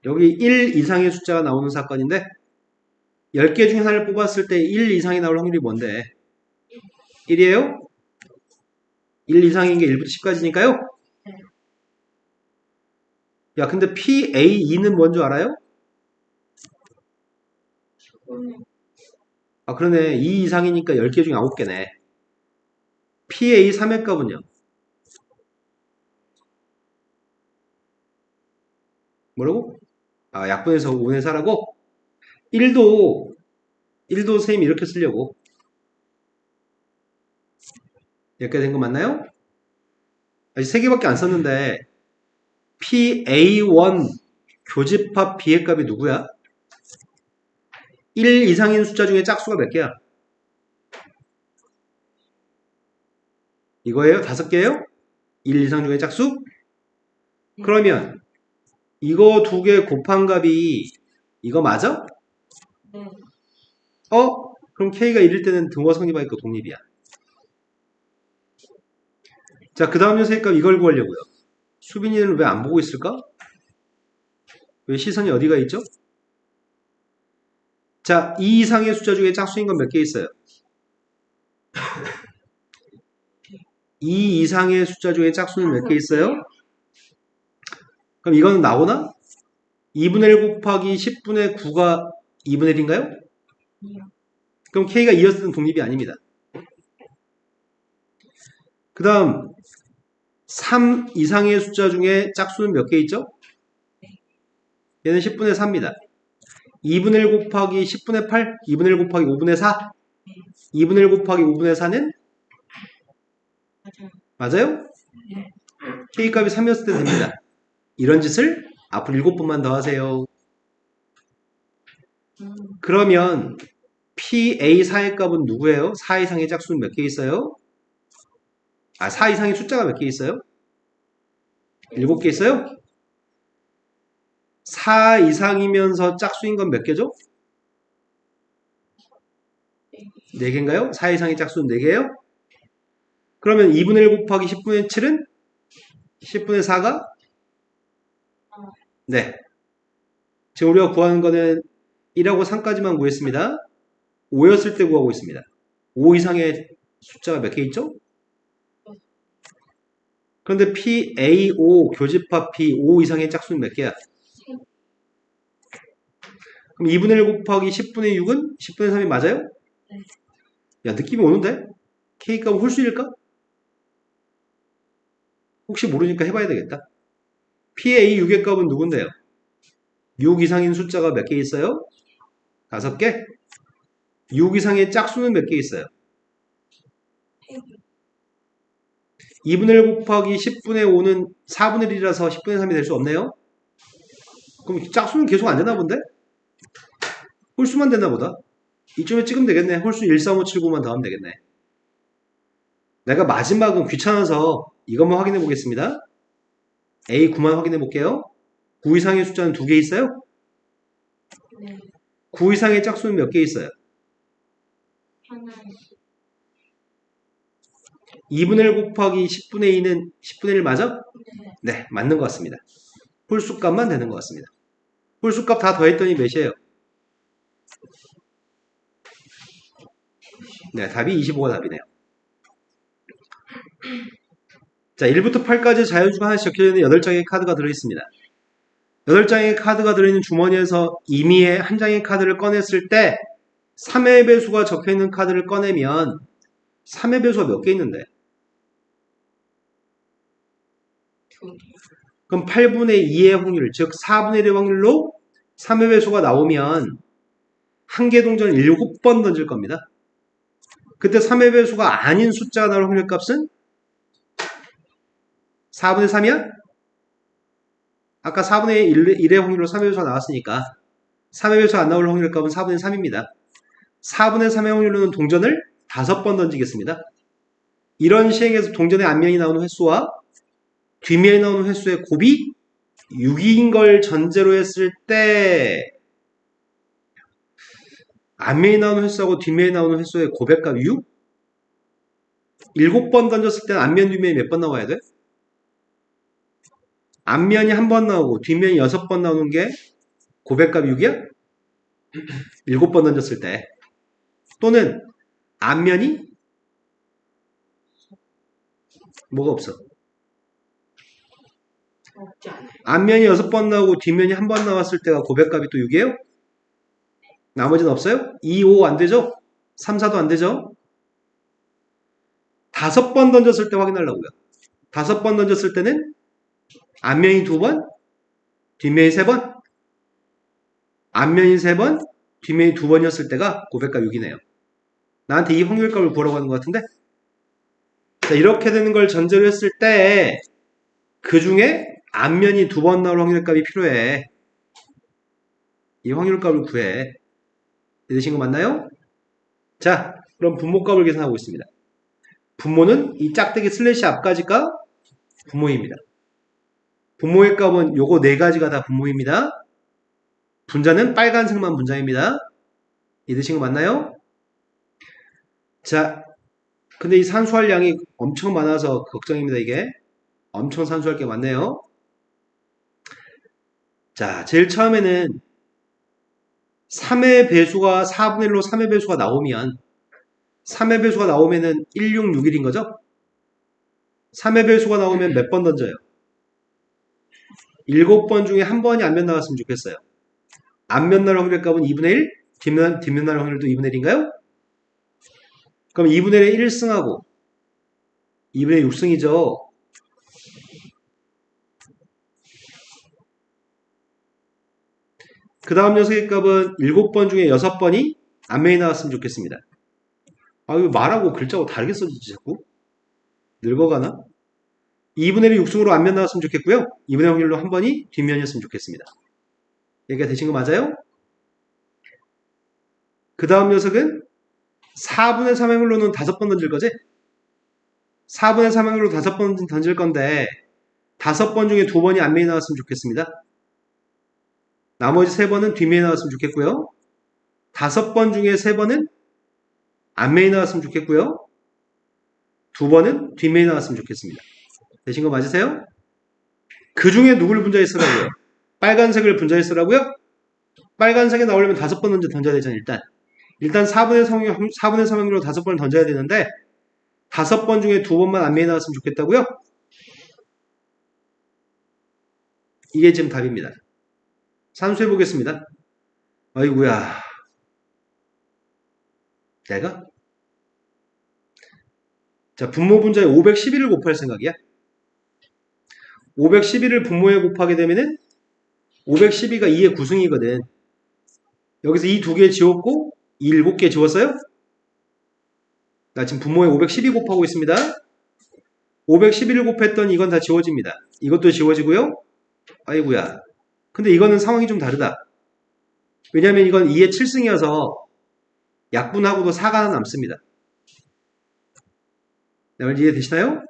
여기 1 이상의 숫자가 나오는 사건인데 10개 중에 하나를 뽑았을 때 1 이상이 나올 확률이 뭔데? 1이에요? 1 이상인 게 1부터 10까지니까요? 야, 근데 PA2는 뭔 줄 알아요? 그러네. 2 이상이니까 10개 중에 9개네. PA3의 값은요? 뭐라고? 약분해서 5분의 4라고? 1도 선생님이 이렇게 쓰려고. 여기까지 된 거 맞나요? 아직 3개밖에 안 썼는데 PA1 교집합 B의 값이 누구야? 1 이상인 숫자 중에 짝수가 몇 개야? 이거예요? 5개예요? 1 이상 중에 짝수? 그러면 이거 두 개 곱한 값이 이거 맞아? 그럼 K가 1일 때는 등호 성립하니까 독립이야. 자, 그 다음 녀석의 값 이걸 구하려고요. 수빈이는 왜 안 보고 있을까? 왜 시선이 어디가 있죠? 자, 2 이상의 숫자 중에 짝수인 건 몇 개 있어요? 2 이상의 숫자 중에 짝수는 몇 개 있어요? 그럼 이거는 나오나? 2분의 1 곱하기 10분의 9가 2분의 1인가요? 그럼 K가 2였을 때는 독립이 아닙니다. 그 다음 3 이상의 숫자 중에 짝수는 몇 개 있죠? 얘는 10분의 4입니다. 2분의 1 곱하기 10분의 8, 2분의 1 곱하기 5분의 4, 2분의 1 곱하기 5분의 4는 맞아요? K값이 3이었을 때 됩니다. 이런 짓을 앞으로 7번만 더 하세요. 그러면 PA4의 값은 누구예요? 4 이상의 짝수는 몇 개 있어요? 4 이상의 숫자가 몇 개 있어요? 7개 있어요? 4 이상이면서 짝수인 건 몇 개죠? 4개인가요? 4 이상의 짝수는 4개예요? 그러면 2분의 1 곱하기 10분의 7은 10분의 4가? 네. 지금 우리가 구하는 거는 1하고 3까지만 구했습니다. 5였을 때 구하고 있습니다. 5 이상의 숫자가 몇 개 있죠? 그런데 PA5 교집합 P5 이상의 짝수는 몇 개야? 그럼 2분의 1 곱하기 10분의 6은 10분의 3이 맞아요? 야, 느낌이 오는데? K값은 홀수일까? 혹시 모르니까 해봐야 되겠다. PA6의 값은 누군데요? 6 이상인 숫자가 몇 개 있어요? 5개? 6 이상의 짝수는 몇 개 있어요? 2분의 1 곱하기 10분의 5는 4분의 1이라서 10분의 3이 될 수 없네요? 그럼 짝수는 계속 안 되나 본데? 홀수만 되나 보다. 이쯤에 찍으면 되겠네. 홀수 1, 3, 5, 7, 9만 더하면 되겠네. 내가 마지막은 귀찮아서 이것만 확인해 보겠습니다. A9만 확인해 볼게요. 9 이상의 숫자는 2개 있어요? 9 이상의 짝수는 몇 개 있어요? 2분의 1 곱하기 10분의 2는 10분의 1 맞아? 네, 맞는 것 같습니다. 홀수값만 되는 것 같습니다. 홀수값 다 더했더니 몇이에요? 네, 답이 25가 답이네요. 자, 1부터 8까지 자연수가 하나씩 적혀있는 8장의 카드가 들어있습니다. 8장의 카드가 들어있는 주머니에서 임의의 한 장의 카드를 꺼냈을 때 3의 배수가 적혀있는 카드를 꺼내면 3의 배수가 몇 개 있는데? 그럼 8분의 2의 확률, 즉 4분의 1의 확률로 3의 배수가 나오면 한 개 동전을 7번 던질 겁니다. 그때 3의 배수가 아닌 숫자가 나올 확률 값은 4분의 3이야? 아까 4분의 1의 확률로 3의 배수가 나왔으니까 3의 배수가 안 나올 확률 값은 4분의 3입니다. 4분의 3의 확률로는 동전을 5번 던지겠습니다. 이런 시행에서 동전의 앞면이 나오는 횟수와 뒷면이 나오는 횟수의 곱이 6인 걸 전제로 했을 때 앞면이 나오는 횟수하고 뒷면이 나오는 횟수의 곱의 값이 6? 7번 던졌을 때는 앞면, 뒷면이 몇 번 나와야 돼? 앞면이 한 번 나오고 뒷면이 6번 나오는 게 곱의 값이 6이야? 7번 던졌을 때. 또는 앞면이 뭐가 없어? 앞면이 6번 나오고 뒷면이 한 번 나왔을 때가 곱의 값이 또 6이에요? 나머지는 없어요? 2, 5 안 되죠? 3, 4도 안 되죠? 5번 던졌을 때 확인하려고요. 5번 던졌을 때는 앞면이 2번, 뒷면이 3번, 앞면이 3번, 뒷면이 2번이었을 때가 곱의 값 6이네요. 나한테 이 확률값을 구하라고 하는 것 같은데? 자, 이렇게 되는 걸 전제로 했을 때 그 중에 앞면이 2번 나올 확률값이 필요해. 이 확률값을 구해. 이해되신 거 맞나요? 자, 그럼 분모값을 계산하고 있습니다. 분모는 이 짝대기 슬래시 앞까지가 분모입니다. 분모의 값은 요거 4가지가 다 분모입니다. 분자는 빨간색만 분자입니다. 이해되신 거 맞나요? 자, 근데 이 산수할 양이 엄청 많아서 걱정입니다, 이게. 엄청 산수할 게 많네요. 자, 제일 처음에는 3의 배수가 4분의 1로 3의 배수가 나오면 3의 배수가 나오면은 1661인 거죠? 3의 배수가 나오면 몇 번 던져요? 7번 중에 한 번이 앞면 나왔으면 좋겠어요. 앞면 날 확률 값은 2분의 1, 뒷면 날 확률도 2분의 1인가요? 그럼 2분의 1의 1승하고 2분의 6승이죠. 그 다음 녀석의 값은 7번 중에 6번이 앞면이 나왔으면 좋겠습니다. 아, 이거 말하고 글자하고 다르게 써지지 자꾸? 늙어가나? 2분의 1이 육승으로 앞면 나왔으면 좋겠고요. 2분의 확률로 한 번이 뒷면이었으면 좋겠습니다. 얘기가 되신 거 맞아요? 그 다음 녀석은 4분의 3 확률로는 5번 던질 거지? 4분의 3 확률로 5번 던질 건데 5번 중에 2번이 앞면이 나왔으면 좋겠습니다. 나머지 3번은 뒷면이 나왔으면 좋겠고요. 5번 중에 3번은 앞면이 나왔으면 좋겠고요. 2번은 뒷면이 나왔으면 좋겠습니다. 되신 거 맞으세요? 그 중에 누굴 분자에 쓰라고요? 빨간색을 분자에 쓰라고요? 빨간색에 나오려면 5번 던져야 되잖아요, 일단 4분의 3 확률로 5번을 던져야 되는데 5번 중에 2번만 앞면이 나왔으면 좋겠다고요? 이게 지금 답입니다. 산수해 보겠습니다. 아이고야. 내가? 자, 분모 분자에 511을 곱할 생각이야. 511을 분모에 곱하게 되면은 512가 2의 구승이거든. 여기서 이 2개 지웠고 이 7개 지웠어요? 나 지금 분모에 512 곱하고 있습니다. 511을 곱했더니 이건 다 지워집니다. 이것도 지워지고요. 아이고야. 근데 이거는 상황이 좀 다르다. 왜냐면 이건 2의 7승이어서 약분하고도 4가 남습니다. 네, 이해되시나요?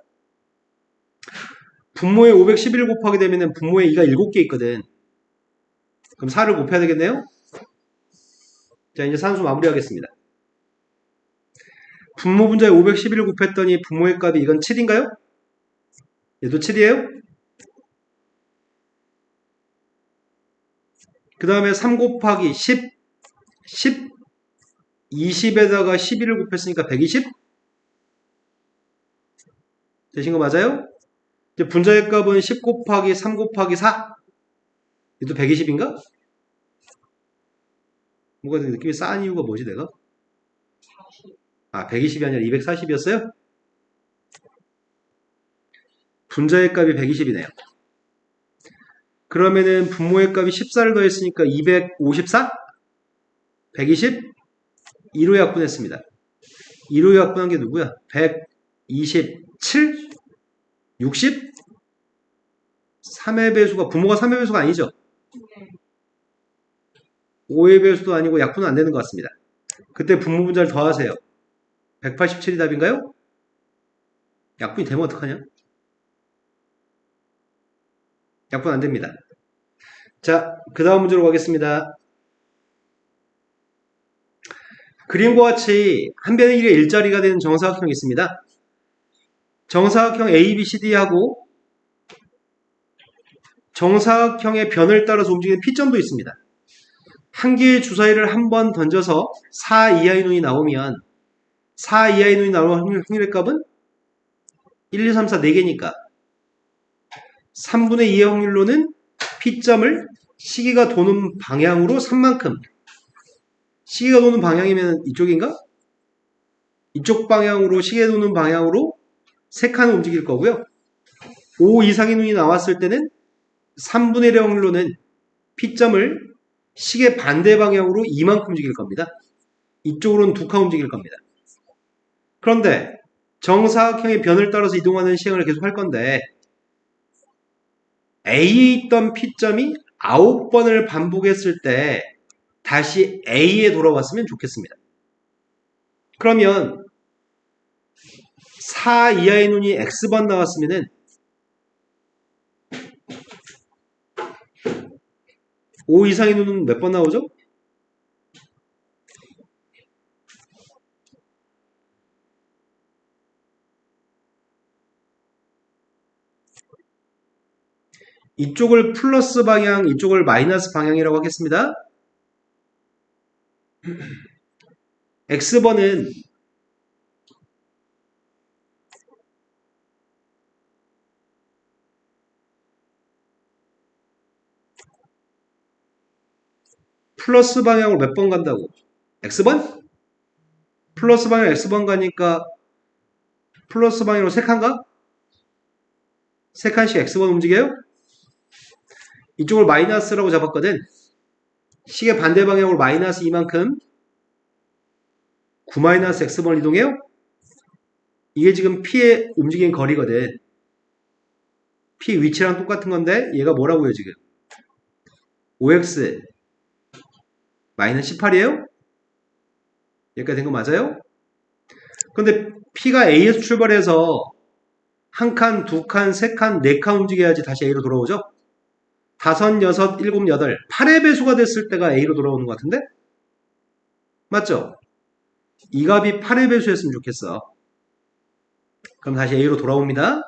분모에 511을 곱하게 되면 분모에 2가 7개 있거든. 그럼 4를 곱해야 되겠네요? 자, 이제 산수 마무리하겠습니다. 분모 분자에 511을 곱했더니 분모의 값이 이건 7인가요? 얘도 7이에요? 그 다음에 3 곱하기 10, 20에다가 11을 곱했으니까 120? 되신 거 맞아요? 이제 분자의 값은 10 곱하기 3 곱하기 4? 얘도 120인가? 뭔가 느낌이 싸한 이유가 뭐지 내가? 120이 아니라 240이었어요? 분자의 값이 120이네요. 그러면은 분모의 값이 14를 더했으니까 254? 120? 2로 약분했습니다. 2로 약분한 게 누구야? 127? 60? 3의 배수가, 분모가 3의 배수가 아니죠? 5의 배수도 아니고 약분은 안 되는 것 같습니다. 그때 분모 분자를 더하세요. 187이 답인가요? 약분이 되면 어떡하냐? 약분 안 됩니다. 자, 그 다음 문제로 가겠습니다. 그림과 같이 한 변의 길이가 일자리가 되는 정사각형이 있습니다. 정사각형 ABCD하고 정사각형의 변을 따라서 움직이는 P점도 있습니다. 한 개의 주사위를 한 번 던져서 4 이하의 눈이 나오면 4 이하의 눈이 나오는 확률의 값은 1, 2, 3, 4, 4개니까 3분의 2의 확률로는 P점을 시계가 도는 방향으로 3만큼, 시계가 도는 방향이면 이쪽인가? 이쪽 방향으로, 시계 도는 방향으로 3칸을 움직일 거고요. 5 이상의 눈이 나왔을 때는 3분의 1의 확률로는 P점을 시계 반대 방향으로 이만큼 움직일 겁니다. 이쪽으로는 2칸 움직일 겁니다. 그런데 정사각형의 변을 따라서 이동하는 시행을 계속 할 건데 A에 있던 P점이 9번을 반복했을 때 다시 A에 돌아왔으면 좋겠습니다. 그러면 4 이하의 눈이 X번 나왔으면은 5 이상의 눈은 몇 번 나오죠? 이쪽을 플러스 방향, 이쪽을 마이너스 방향이라고 하겠습니다. X번은 플러스 방향으로 몇 번 간다고? X번? 플러스 방향 X번 가니까 플러스 방향으로 3칸가? 3칸씩 X번 움직여요? 이쪽을 마이너스라고 잡았거든. 시계 반대 방향으로 마이너스 이만큼 9-X번을 이동해요? 이게 지금 P의 움직이는 거리거든. P 위치랑 똑같은 건데 얘가 뭐라고요 지금? 5x 마이너스 18이에요? 여기까지 된 거 맞아요? 근데 P가 A에서 출발해서 한 칸, 두 칸, 세 칸, 네 칸 움직여야지 다시 A로 돌아오죠? 다섯, 여섯, 일곱, 여덟, 8의 배수가 됐을 때가 A로 돌아오는 것 같은데? 맞죠? 이 값이 8의 배수였으면 좋겠어. 그럼 다시 A로 돌아옵니다.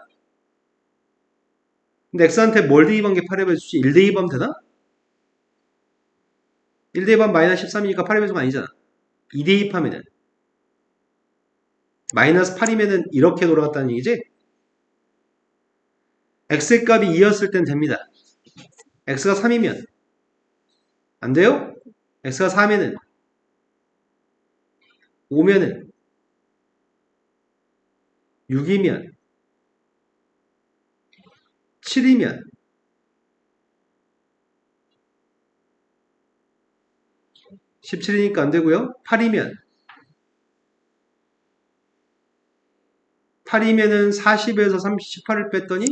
근데 X한테 뭘 대입한 게 8의 배수지? 1 대입하면 되나? 1 대입하면 마이너스 13이니까 8의 배수가 아니잖아. 2 대입하면은 마이너스 8이면은 이렇게 돌아갔다는 얘기지? X의 값이 2였을 땐 됩니다. X가 3이면 안 돼요? X가 4면은 5면은 6이면 7이면 17이니까 안 되고요. 8이면은 40에서 18을 뺐더니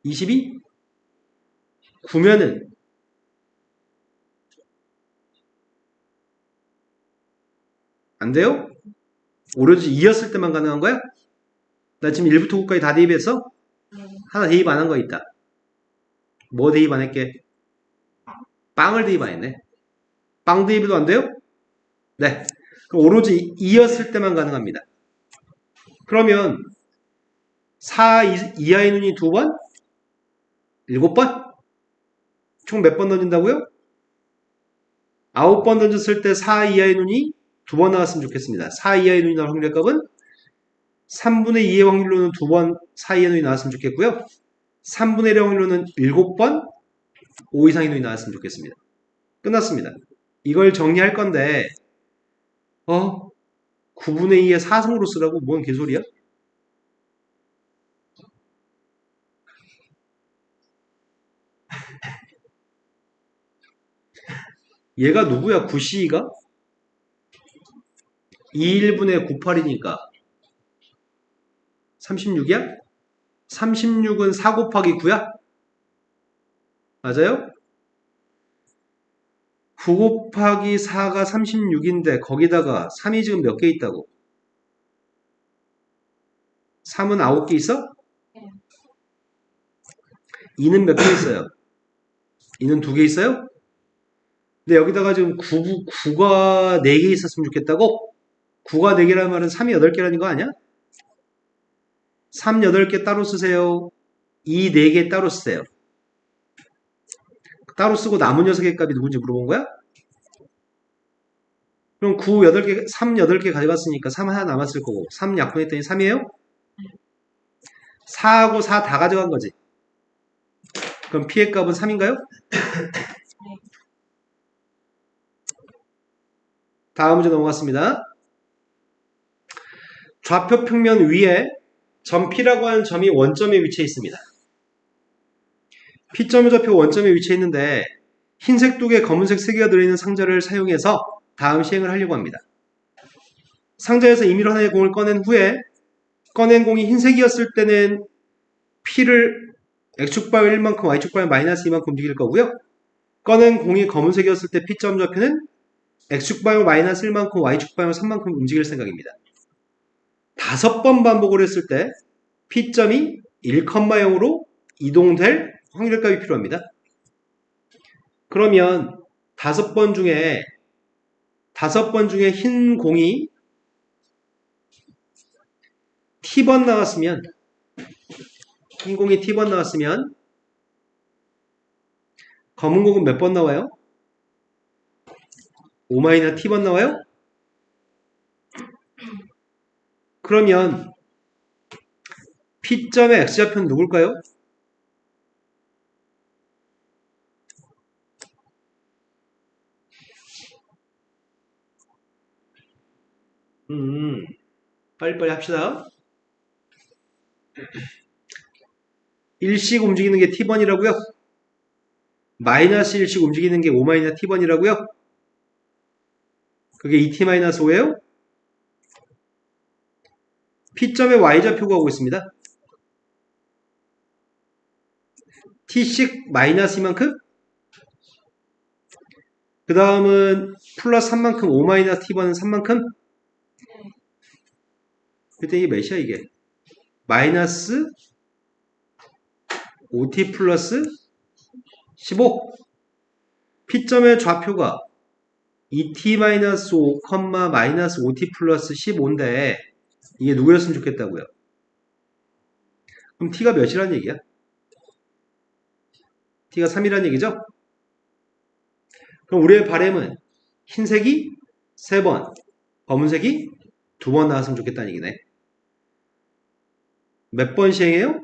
22? 9면은 안 돼요? 오로지 2였을 때만 가능한 거야? 나 지금 1부터 9까지 다 대입했어? 하나 대입 안 한 거 있다. 뭐 대입 안 했게? 빵을 대입 안 했네. 빵 대입도 안 돼요? 네. 그럼 오로지 2였을 때만 가능합니다. 그러면 4 이하의 눈이 2번? 7번? 총 몇 번 던진다고요? 9번 던졌을 때 4 이하의 눈이 2번 나왔으면 좋겠습니다. 4 이하의 눈이 나올 확률의 값은 3분의 2의 확률로는 2번 4 이하의 눈이 나왔으면 좋겠고요. 3분의 1의 확률로는 7번 5 이상의 눈이 나왔으면 좋겠습니다. 끝났습니다. 이걸 정리할 건데 9분의 2의 4승으로 쓰라고? 뭔 개소리야? 얘가 누구야? 9C가? 21분의 98이니까 36이야? 36은 4 곱하기 9야? 맞아요? 9 곱하기 4가 36인데 거기다가 3이 지금 몇 개 있다고? 3은 9개 있어? 2는 몇 개 있어요? 2는 2개 있어요? 근데 여기다가 지금 9가 4개 있었으면 좋겠다고? 9가 4개라는 말은 3이 8개라는 거 아니야? 3 8개 따로 쓰세요. 2 4개 따로 쓰세요. 따로 쓰고 남은 녀석의 값이 누군지 물어본 거야? 그럼 9 8개, 3 8개 가져갔으니까 3 하나 남았을 거고 3 약분했더니 3이에요? 4하고 4 다 가져간 거지. 그럼 P의 값은 3인가요? 다음 문제 넘어갔습니다. 좌표 평면 위에 점 P라고 하는 점이 원점에 위치해 있습니다. P점의 좌표 원점에 위치해 있는데 흰색 2개, 검은색 3개가 들어있는 상자를 사용해서 다음 시행을 하려고 합니다. 상자에서 임의로 하나의 공을 꺼낸 후에 꺼낸 공이 흰색이었을 때는 P를 X축방울 1만큼, Y축방울 마이너스 2만큼 움직일 거고요. 꺼낸 공이 검은색이었을 때 P점 좌표는 X축방울 마이너스 1만큼, Y축방울 3만큼 움직일 생각입니다. 5번 반복을 했을 때 P점이 1,0로 이동될 확률값이 필요합니다. 그러면 5번 중에 흰 공이 T번 나왔으면 흰 공이 T번 나왔으면 검은 공은 몇 번 나와요? 5-T번 나와요? 그러면 P점의 X좌표는 누굴까요? 빨리빨리 합시다. 일씩 움직이는 게 T번이라고요? 마이너스 1씩 움직이는 게 5-T번이라고요? 그게 2T-5예요? P점의 Y좌표 구하고 있습니다. t씩 마이너스 이만큼? 그 다음은 플러스 3만큼 5 마이너스 t번은 3만큼? 그때 이게 몇이야 이게? 마이너스 5t 플러스 15. P점의 좌표가 2t-5, 마이너스 5t 플러스 15인데 이게 누구였으면 좋겠다고요? 그럼 t가 몇이란 얘기야? t가 3이란 얘기죠? 그럼 우리의 바램은 흰색이 3번, 검은색이 2번 나왔으면 좋겠다는 얘기네. 몇 번 시행해요?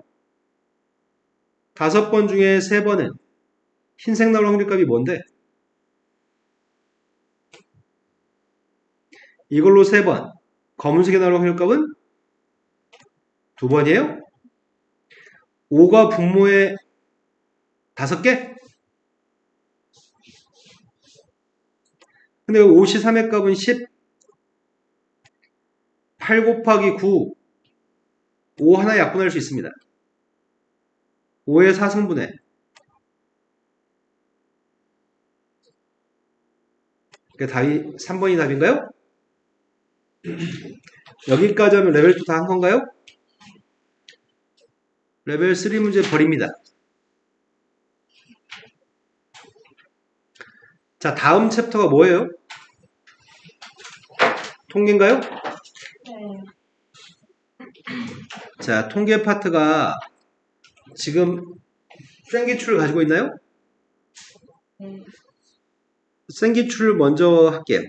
5번 중에 3번은 흰색 나올 확률값이 뭔데? 이걸로 3번, 검은색에 나올 확률값은 2번이에요? 5가 분모에 5개? 근데 5시 3의 값은 10, 8 곱하기 9, 5 하나 약분할 수 있습니다. 5의 4승분해. 그러니까 답이 3번이 답인가요? 여기까지 하면 레벨 2 다 한 건가요? 레벨 3 문제 버립니다. 자, 다음 챕터가 뭐예요? 통계인가요? 네. 자, 통계 파트가 지금 생기출을 가지고 있나요? 네. 생기출을 먼저 할게요.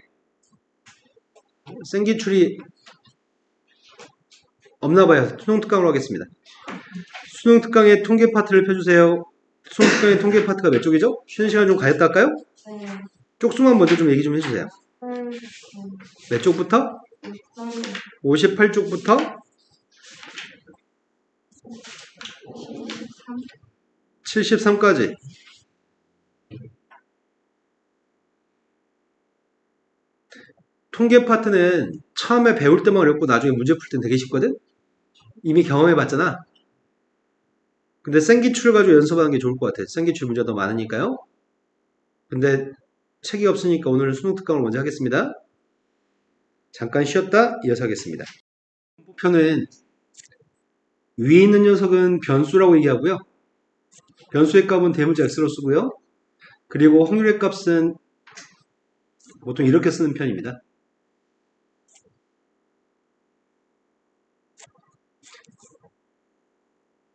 생기출이 없나봐요. 수능 특강으로 하겠습니다. 수능 특강의 통계 파트를 펴주세요. 수능 특강의 통계 파트가 몇 쪽이죠? 쉬는 시간 좀 가졌다 할까요? 네. 쪽수만 먼저 좀 얘기 좀 해주세요. 몇 쪽부터? 58쪽부터 73까지. 통계 파트는 처음에 배울 때만 어렵고 나중에 문제 풀 땐 되게 쉽거든? 이미 경험해 봤잖아. 근데 생기출을 가지고 연습하는 게 좋을 것 같아. 생기출 문제가 더 많으니까요. 근데 책이 없으니까 오늘은 수능 특강을 먼저 하겠습니다. 잠깐 쉬었다 이어서 하겠습니다. 분포표는 위에 있는 녀석은 변수라고 얘기하고요. 변수의 값은 대문자 x로 쓰고요. 그리고 확률의 값은 보통 이렇게 쓰는 편입니다.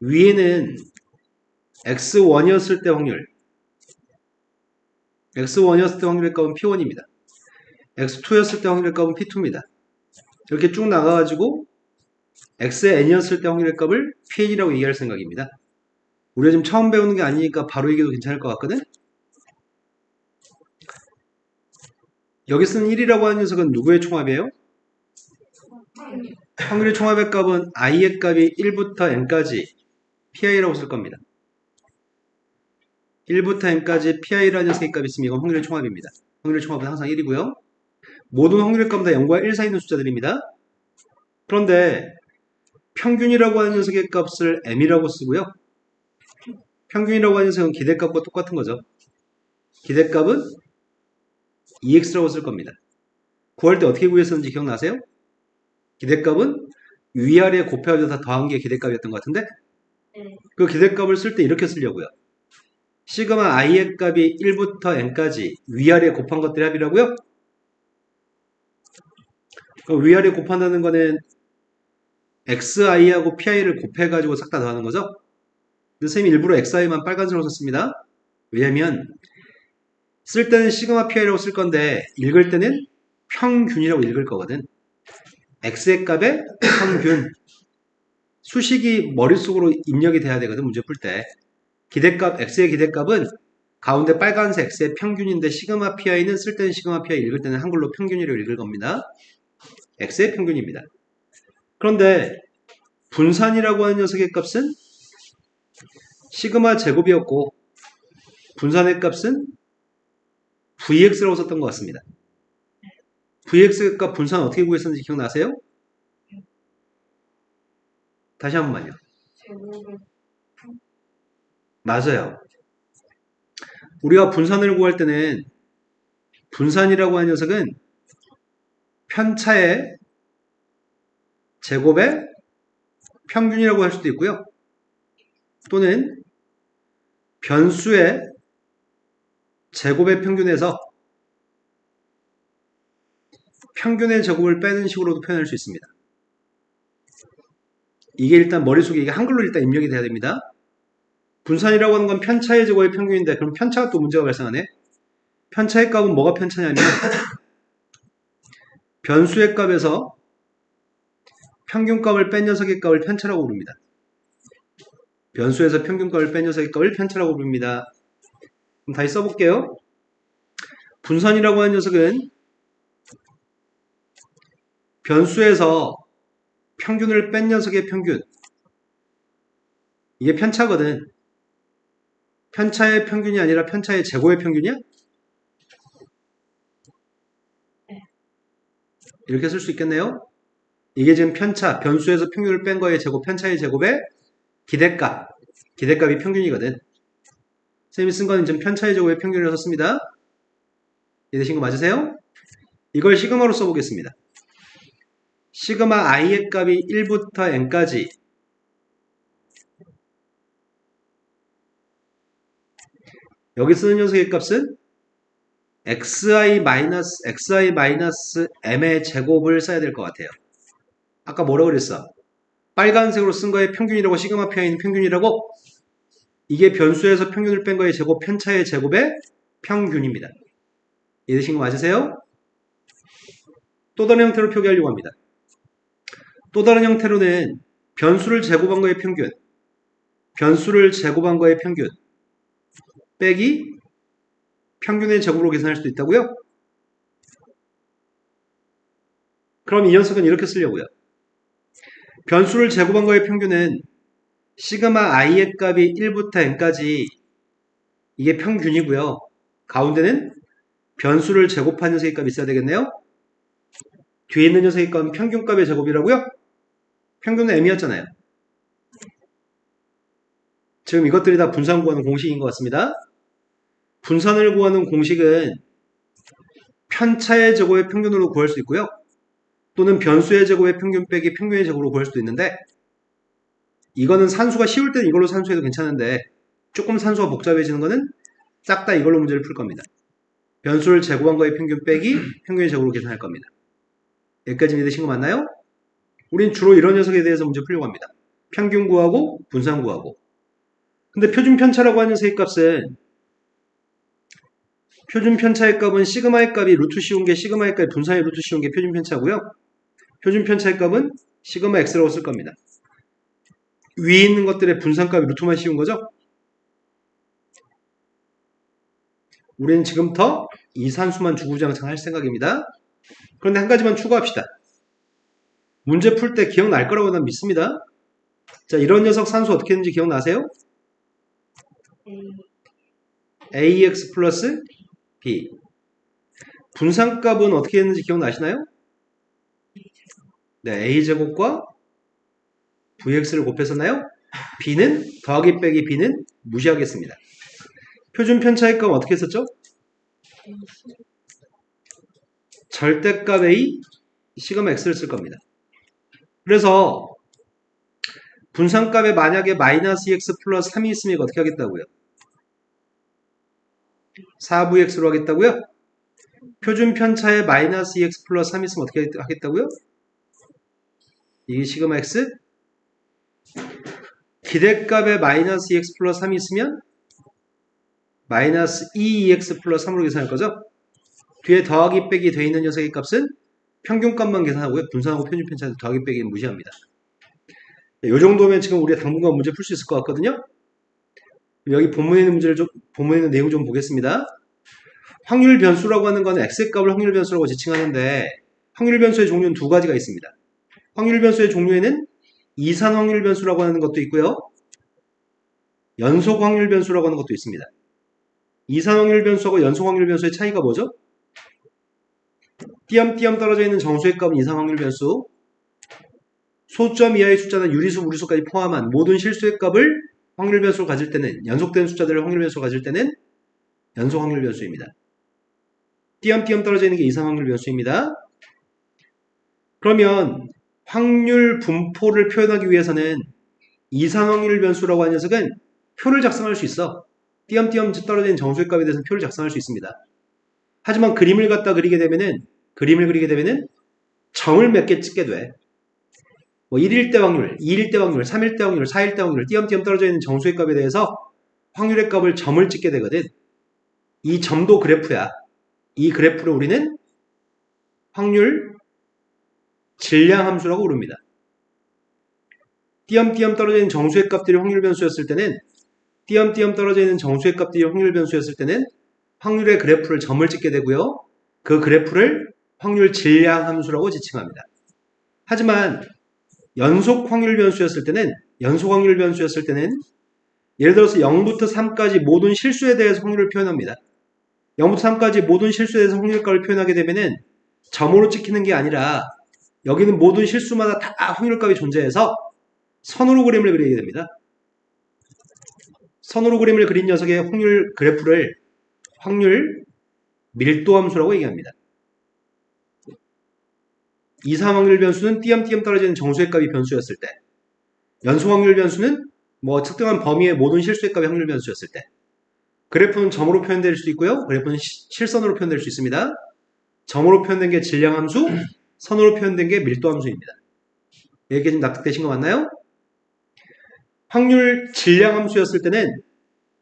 위에는 x1이었을 때 확률, x1이었을 때 확률의 값은 p1입니다. x2였을 때 확률의 값은 p2입니다. 이렇게 쭉 나가가지고 x의 n이었을 때 확률의 값을 pn이라고 얘기할 생각입니다. 우리가 지금 처음 배우는 게 아니니까 바로 얘기해도 괜찮을 것 같거든? 여기 쓰는 1이라고 하는 녀석은 누구의 총합이에요? 확률의 총합의 값은 i의 값이 1부터 n까지 pi라고 쓸 겁니다. 1부터 n까지 pi라는 녀석의 값이 있으면 이건 확률의 총합입니다. 확률의 총합은 항상 1이고요. 모든 확률의 값은 다 0과 1 사이 있는 숫자들입니다. 그런데 평균이라고 하는 녀석의 값을 m이라고 쓰고요. 평균이라고 하는 녀석은 기대값과 똑같은 거죠. 기대값은 ex라고 쓸 겁니다. 구할 때 어떻게 구했었는지 기억나세요? 기대값은 위아래 곱해가지고 다 더한 게 기대값이었던 것 같은데 네. 그 기대값을 쓸 때 이렇게 쓰려고요. 시그마 i의 값이 1부터 n까지 위아래 곱한 것들의 합이라고요? 위아래 곱한다는 거는 xi하고 pi를 곱해가지고 싹 다 더하는 거죠? 근데 선생님이 일부러 xi만 빨간색으로 썼습니다. 왜냐면 쓸 때는 시그마 pi라고 쓸 건데 읽을 때는 평균이라고 읽을 거거든. x의 값의 평균. 수식이 머릿속으로 입력이 돼야 되거든, 문제 풀 때. 기대값, x의 기대값은 가운데 빨간색 x의 평균인데 시그마 pi는 쓸 때는 시그마 pi, 읽을 때는 한글로 평균이라고 읽을 겁니다. x의 평균입니다. 그런데 분산이라고 하는 녀석의 값은 시그마 제곱이었고 분산의 값은 vx라고 썼던 것 같습니다. vx의 값 분산 어떻게 구했었는지 기억나세요? 다시 한 번만요. 제곱을 맞아요. 우리가 분산을 구할 때는 분산이라고 하는 녀석은 편차의 제곱의 평균이라고 할 수도 있고요. 또는 변수의 제곱의 평균에서 평균의 제곱을 빼는 식으로도 표현할 수 있습니다. 이게 일단 머릿속에 이게 한글로 일단 입력이 돼야 됩니다. 분산이라고 하는 건 편차의 제곱의 평균인데 그럼 편차가 또 문제가 발생하네. 편차의 값은 뭐가 편차냐면 변수의 값에서 평균값을 뺀 녀석의 값을 편차라고 부릅니다. 변수에서 평균값을 뺀 녀석의 값을 편차라고 부릅니다. 그럼 다시 써볼게요. 분산이라고 하는 녀석은 변수에서 평균을 뺀 녀석의 평균, 이게 편차거든. 편차의 평균이 아니라 편차의 제곱의 평균이야? 이렇게 쓸 수 있겠네요. 이게 지금 편차, 변수에서 평균을 뺀 거의 제곱, 편차의 제곱의 기대값, 기대값이 평균이거든. 쌤이 쓴 거는 지금 편차의 제곱의 평균이라고 썼습니다. 이해되신 거 맞으세요? 이걸 시그마로 써보겠습니다. 시그마 i의 값이 1부터 n까지 여기 쓰는 녀석의 값은 xi-m의 제곱을 써야 될 것 같아요. 아까 뭐라고 그랬어? 빨간색으로 쓴 거의 평균이라고 시그마 표현인 평균이라고? 이게 변수에서 평균을 뺀 거의 제곱, 편차의 제곱의 평균입니다. 이해되신 거 맞으세요? 또 다른 형태로 표기하려고 합니다. 또 다른 형태로는 변수를 제곱한 거의 평균, 변수를 제곱한 거의 평균 빼기 평균의 제곱으로 계산할 수도 있다고요? 그럼 이 녀석은 이렇게 쓰려고요. 변수를 제곱한 거의 평균은 시그마 i의 값이 1부터 n까지 이게 평균이고요. 가운데는 변수를 제곱한 녀석의 값이 있어야 되겠네요. 뒤에 있는 녀석의 값은 평균값의 제곱이라고요? 평균은 m이었잖아요. 지금 이것들이 다 분산 구하는 공식인 것 같습니다. 분산을 구하는 공식은 편차의 제곱의 평균으로 구할 수 있고요. 또는 변수의 제곱의 평균 빼기 평균의 제곱으로 구할 수도 있는데 이거는 산수가 쉬울 때는 이걸로 산수해도 괜찮은데 조금 산수가 복잡해지는 거는 싹 다 이걸로 문제를 풀 겁니다. 변수를 제곱한 거의 평균 빼기 평균의 제곱으로 계산할 겁니다. 여기까지 이해되신 거 맞나요? 우린 주로 이런 녀석에 대해서 문제 풀려고 합니다. 평균 구하고 분산 구하고. 근데 표준 편차라고 하는 녀석의 값은 표준 편차의 값은 시그마의 값이 루트 씌운 게 시그마의 값이 분산의 루트 씌운 게 표준 편차고요. 표준 편차의 값은 시그마 x라고 쓸 겁니다. 위에 있는 것들의 분산값이 루트만 씌운 거죠? 우리는 지금부터 이 산수만 주구장창 할 생각입니다. 그런데 한 가지만 추가합시다. 문제 풀 때 기억날 거라고 난 믿습니다. 자, 이런 녀석 산수 어떻게 했는지 기억나세요? ax 플러스 b. 분산값은 어떻게 했는지 기억나시나요? 네, a제곱과 vx를 곱했었나요? b는 더하기 빼기 b는 무시하겠습니다. 표준 편차의 값은 어떻게 했었죠? 절대값 a 시그마 x를 쓸 겁니다. 그래서 분산값에 만약에 마이너스 2x 플러스 3이 있으면 이거 어떻게 하겠다고요? 4vx로 하겠다고요? 표준 편차에 마이너스 2x 플러스 3이 있으면 어떻게 하겠다고요? 이게 시그마 x? 기대값에 마이너스 2x 플러스 3이 있으면 마이너스 2x 플러스 3으로 계산할 거죠? 뒤에 더하기 빼기 돼 있는 녀석의 값은 평균값만 계산하고요. 분산하고 표준 편차에서 더하기 빼기는 무시합니다. 이 정도면 지금 우리가 당분간 문제 풀 수 있을 것 같거든요. 여기 본문에 있는 문제를 본문에 있는 내용 좀 보겠습니다. 확률 변수라고 하는 건 x의 값을 확률 변수라고 지칭하는데 확률 변수의 종류는 두 가지가 있습니다. 확률 변수의 종류에는 이산 확률 변수라고 하는 것도 있고요. 연속 확률 변수라고 하는 것도 있습니다. 이산 확률 변수하고 연속 확률 변수의 차이가 뭐죠? 띄엄띄엄 떨어져 있는 정수의 값은 이산 확률 변수, 소점 이하의 숫자는 유리수, 무리수까지 포함한 모든 실수의 값을 확률 변수를 가질 때는, 연속된 숫자들을 확률 변수로 가질 때는 연속 확률 변수입니다. 띄엄띄엄 떨어져 있는 게 이상 확률 변수입니다. 그러면 확률 분포를 표현하기 위해서는 이상 확률 변수라고 하는 녀석은 표를 작성할 수 있어. 띄엄띄엄 떨어져 있는 정수의 값에 대해서는 표를 작성할 수 있습니다. 하지만 그림을 그리게 되면은 점을 몇 개 찍게 돼. 뭐 1일 때 확률, 2일 때 확률, 3일 때 확률, 4일 때 확률, 띄엄띄엄 떨어져 있는 정수의 값에 대해서 확률의 값을 점을 찍게 되거든. 이 점도 그래프야. 이 그래프를 우리는 확률 질량 함수라고 부릅니다. 띄엄띄엄 떨어져 있는 정수의 값들이 확률 변수였을 때는 확률의 그래프를 점을 찍게 되고요. 그 그래프를 확률 질량 함수라고 지칭합니다. 하지만 연속 확률 변수였을 때는 예를 들어서 0부터 3까지 모든 실수에 대해서 확률을 표현합니다. 0부터 3까지 모든 실수에 대해서 확률값을 표현하게 되면은 점으로 찍히는 게 아니라 여기는 모든 실수마다 다 확률값이 존재해서 선으로 그림을 그리게 됩니다. 선으로 그림을 그린 녀석의 확률 그래프를 확률 밀도 함수라고 얘기합니다. 이상 확률 변수는 띄엄띄엄 떨어지는 정수의 값이 변수였을 때, 연속 확률 변수는 뭐 특정한 범위의 모든 실수의 값이 확률 변수였을 때, 그래프는 점으로 표현될 수도 있고요. 그래프는 실선으로 표현될 수 있습니다. 점으로 표현된 게 질량 함수, 선으로 표현된 게 밀도 함수입니다. 여기까지 좀 납득되신 거 맞나요? 확률 질량 함수였을 때는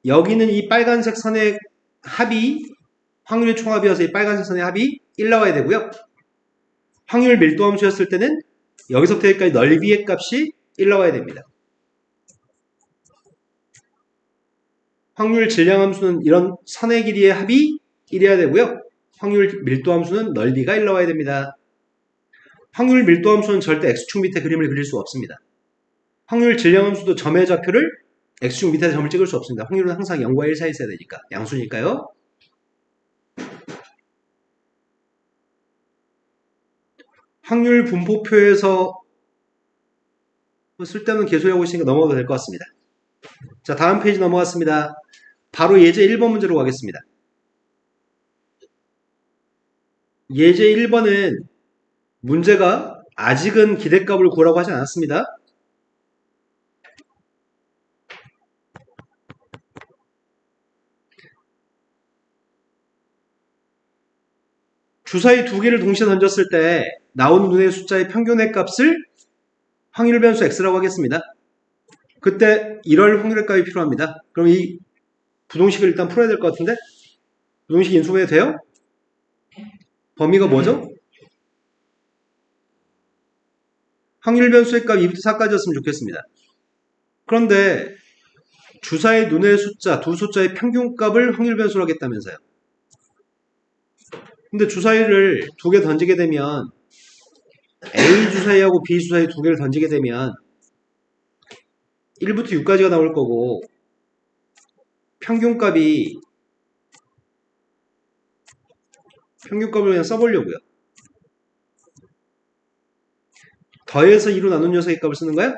여기는 이 빨간색 선의 합이 확률의 총합이어서 이 빨간색 선의 합이 1 나와야 되고요. 확률 밀도 함수였을 때는 여기서부터 여기까지 넓이의 값이 1 나와야 됩니다. 확률 질량 함수는 이런 선의 길이의 합이 1이어야 되고요. 확률 밀도 함수는 넓이가 1 나와야 됩니다. 확률 밀도 함수는 절대 x축 밑에 그림을 그릴 수가 없습니다. 확률 질량 함수도 점의 좌표를 x축 밑에 점을 찍을 수 없습니다. 확률은 항상 0과 1 사이에 있어야 되니까. 양수니까요. 확률 분포표에서 쓸데없는 개소리하고 있으니까 넘어가도 될 것 같습니다. 자, 다음 페이지 넘어갔습니다. 바로 예제 1번 문제로 가겠습니다. 예제 1번은 문제가 아직은 기대값을 구하라고 하지 않았습니다. 주사위 두 개를 동시에 던졌을 때 나오는 눈의 숫자의 평균의 값을 확률 변수 x라고 하겠습니다. 그때 이럴 확률의 값이 필요합니다. 그럼 이 부동식을 일단 풀어야 될 것 같은데 부동식 인수분해 돼요? 범위가 뭐죠? 확률 변수의 값 2부터 4까지였으면 좋겠습니다. 그런데 주사위 눈의 숫자, 두 숫자의 평균값을 확률 변수로 하겠다면서요. 근데 주사위를 두 개 던지게 되면 A 주사위하고 B 주사위 두 개를 던지게 되면 1부터 6까지가 나올 거고 평균값을 그냥 써보려고요. 더해서 2로 나눈 녀석의 값을 쓰는 거야?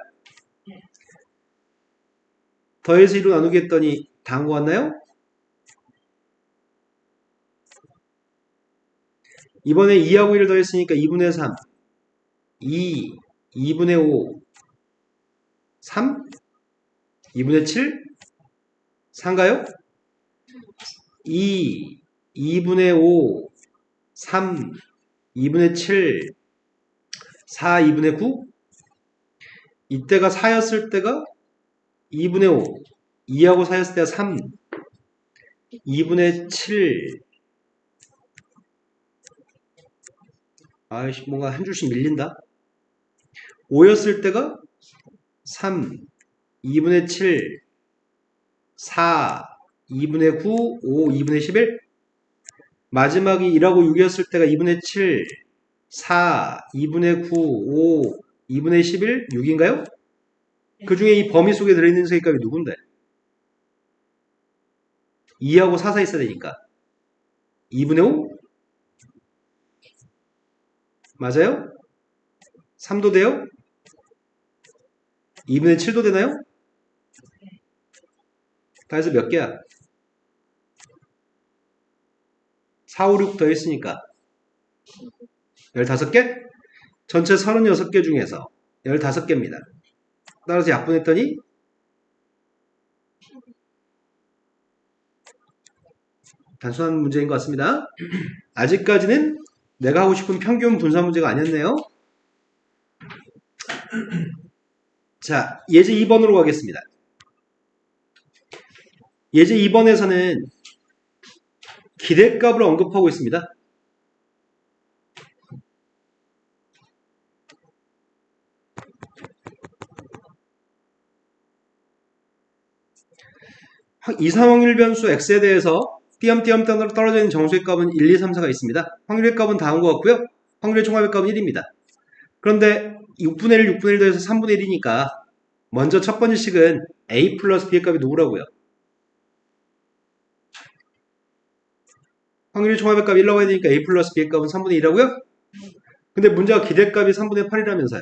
더해서 2로 나누기 했더니 다 한 거 같나요? 이번에 2하고 1을 더했으니까 2분의 3, 2분의 5, 3, 2분의 7, 4인가요? 2분의 5, 3, 2분의 7, 4, 2분의 9. 이때가 4였을 때가 2분의 5, 2하고 4였을 때가 3, 2분의 7. 아이씨, 뭔가 한 줄씩 밀린다. 5였을 때가 3, 2분의 7, 4, 2분의 9, 5, 2분의 11. 마지막이 1하고 6이었을 때가 2분의 7, 4, 2분의 9, 5, 2분의 11, 6인가요? 그 중에 이 범위 속에 들어있는 녀석의 값이 누군데? 2하고 4 사이 있어야 되니까. 2분의 5? 맞아요? 3도 돼요? 2분의 7도 되나요? 다 해서 몇 개야? 4, 5, 6 더했으니까 15개? 전체 36개 중에서 15개입니다. 따라서 약분했더니 단순한 문제인 것 같습니다. 아직까지는 내가 하고 싶은 평균 분산 문제가 아니었네요. 자, 예제 2번으로 가겠습니다. 예제 2번에서는 기대값을 언급하고 있습니다. 이상 확률 변수 x에 대해서 띄엄띄엄 떨어져 있는 정수의 값은 1, 2, 3, 4가 있습니다. 확률의 값은 다음과 같고요. 확률의 총합의 값은 1입니다. 그런데 6분의 1, 6분의 1 더해서 3분의 1이니까 먼저 첫 번째 식은 a 플러스 b의 값이 누구라고요? 확률의 총합의 값 1라고 해야 되니까 a 플러스 b의 값은 3분의 1이라고요? 근데 문제가 기대값이 3분의 8이라면서요.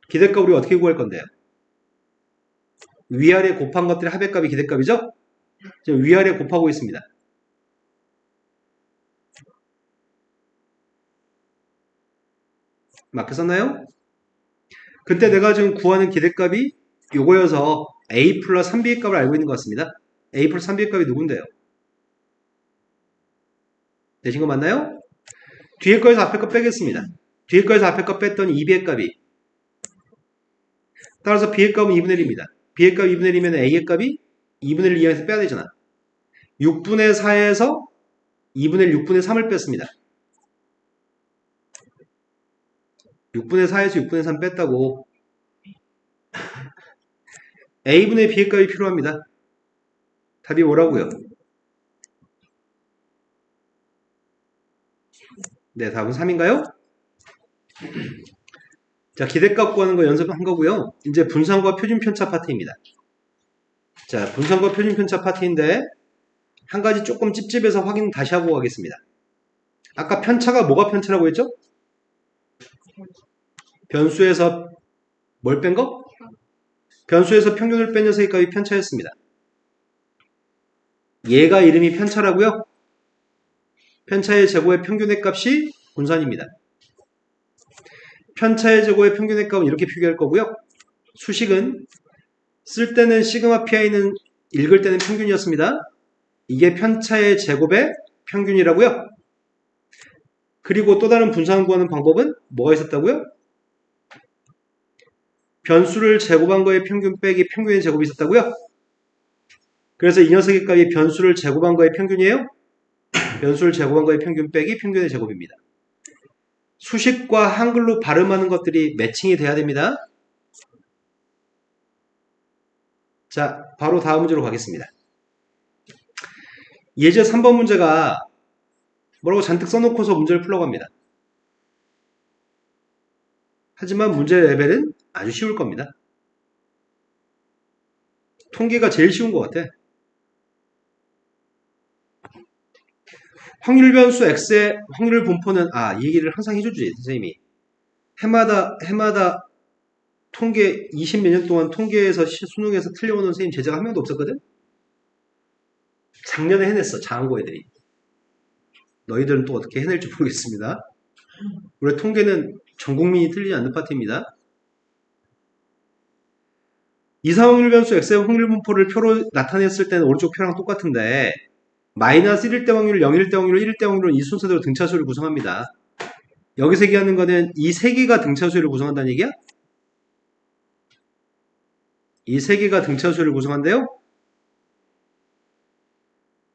기대값 우리가 어떻게 구할 건데요? 위아래 곱한 것들의 합의값이 기대값이죠? 지금 위아래 곱하고 있습니다. 맞게 썼나요? 그때 내가 지금 구하는 기대값이 요거여서 a 플러스 3b의 값을 알고 있는 것 같습니다. a 플러스 3b의 값이 누군데요? 되신 거 맞나요? 뒤에 거에서 앞에 거 빼겠습니다. 뒤에 거에서 앞에 거 뺐더니 2b의 값이 따라서 b의 값은 2분의 1입니다. b의 값 2분의 1이면 a의 값이 2분의 1 이하에서 빼야 되잖아. 6분의 4에서 2분의 1, 6분의 3을 뺐습니다. 6분의 4에서 6분의 3 뺐다고 a분의 b의 값이 필요합니다. 답이 뭐라고요? 네, 답은 3인가요? 자, 기대값 구하는 거 연습한 거고요. 이제 분산과 표준편차 파트입니다. 자, 분산과 표준편차 파트인데 한 가지 조금 찝찝해서 확인 다시 하고 가겠습니다. 아까 편차가 뭐가 편차라고 했죠? 변수에서 뭘 뺀 거? 변수에서 평균을 뺀 녀석의 값이 편차였습니다. 얘가 이름이 편차라고요? 편차의 제곱의 평균의 값이 분산입니다. 편차의 제곱의 평균의 값은 이렇게 표기할 거고요. 수식은 쓸 때는 시그마 pi는 읽을 때는 평균이었습니다. 이게 편차의 제곱의 평균이라고요. 그리고 또 다른 분산 구하는 방법은 뭐가 있었다고요? 변수를 제곱한 거의 평균 빼기 평균의 제곱이 있었다고요? 그래서 이 녀석의 값이 변수를 제곱한 거의 평균이에요? 변수를 제곱한 거의 평균 빼기 평균의 제곱입니다. 수식과 한글로 발음하는 것들이 매칭이 돼야 됩니다. 자, 바로 다음 문제로 가겠습니다. 예제 3번 문제가 뭐라고 잔뜩 써놓고서 문제를 풀러갑니다. 하지만 문제 레벨은 아주 쉬울 겁니다. 통계가 제일 쉬운 것 같아. 확률 변수 x의 확률 분포는 이 얘기를 항상 해주지 선생님이. 해마다 통계 20 몇 년 동안 통계에서 수능에서 틀려오는 선생님 제자가 한 명도 없었거든? 작년에 해냈어 장한고 애들이. 너희들은 또 어떻게 해낼지 모르겠습니다. 우리 통계는 전 국민이 틀리지 않는 파트입니다. 이상확률 변수 x의 확률 분포를 표로 나타냈을 때는 오른쪽 표랑 똑같은데 마이너스 1일 때 확률, 0일 때 확률, 1일 때 확률은 이 순서대로 등차수를 구성합니다. 여기서 얘기하는 거는 이 세 개가 등차수를 구성한다는 얘기야? 이 세 개가 등차수를 구성한대요?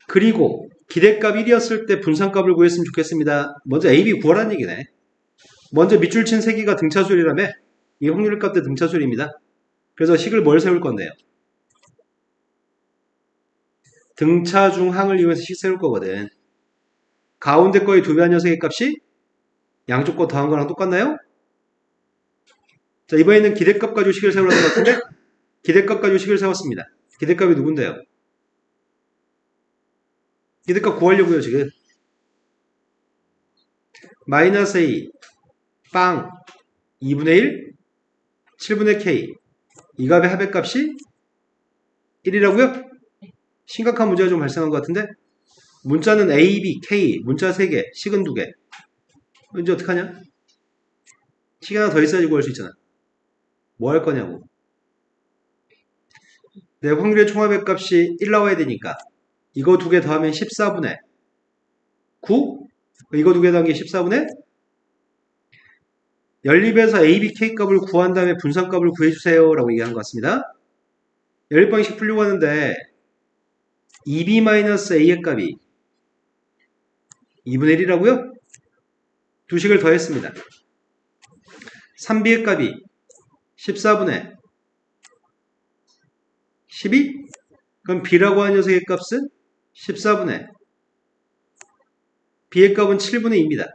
그리고 기대값 1이었을 때 분산값을 구했으면 좋겠습니다. 먼저 A, B 구하라는 얘기네. 먼저 밑줄 친 세 개가 등차수율이라며 이 확률 값도 등차수율입니다. 그래서 식을 뭘 세울 건데요? 등차 중 항을 이용해서 식 세울 거거든. 가운데 거의 두 배 한 녀석의 값이 양쪽 거 더한 거랑 똑같나요? 자, 이번에는 기대값 가지고 식을 세우라는 것 같은데 기대값 가지고 식을 세웠습니다. 기대값이 누군데요? 기대값 구하려고요 지금. 마이너스 A 빵 2분의 1 7분의 K 이 값의 합의값이 1이라고요? 심각한 문제가 좀 발생한 것 같은데? 문자는 A, B, K, 문자 3개, 식은 2개. 이제 어떡하냐? 식이 하나 더 있어야지 구할 수 있잖아. 뭐 할 거냐고. 내 확률의 총합의 값이 1 나와야 되니까 이거 2개 더하면 14분의 9? 이거 2개 더한 게 14분의 연립에서 A, B, K 값을 구한 다음에 분산값을 구해주세요 라고 얘기한 것 같습니다. 연립방식 풀려고 하는데 2B-A의 값이 2분의 1이라고요? 두 식을 더했습니다. 3B의 값이 14분의 12? 그럼 B라고 하는 녀석의 값은 14분의 B의 값은 7분의 2입니다.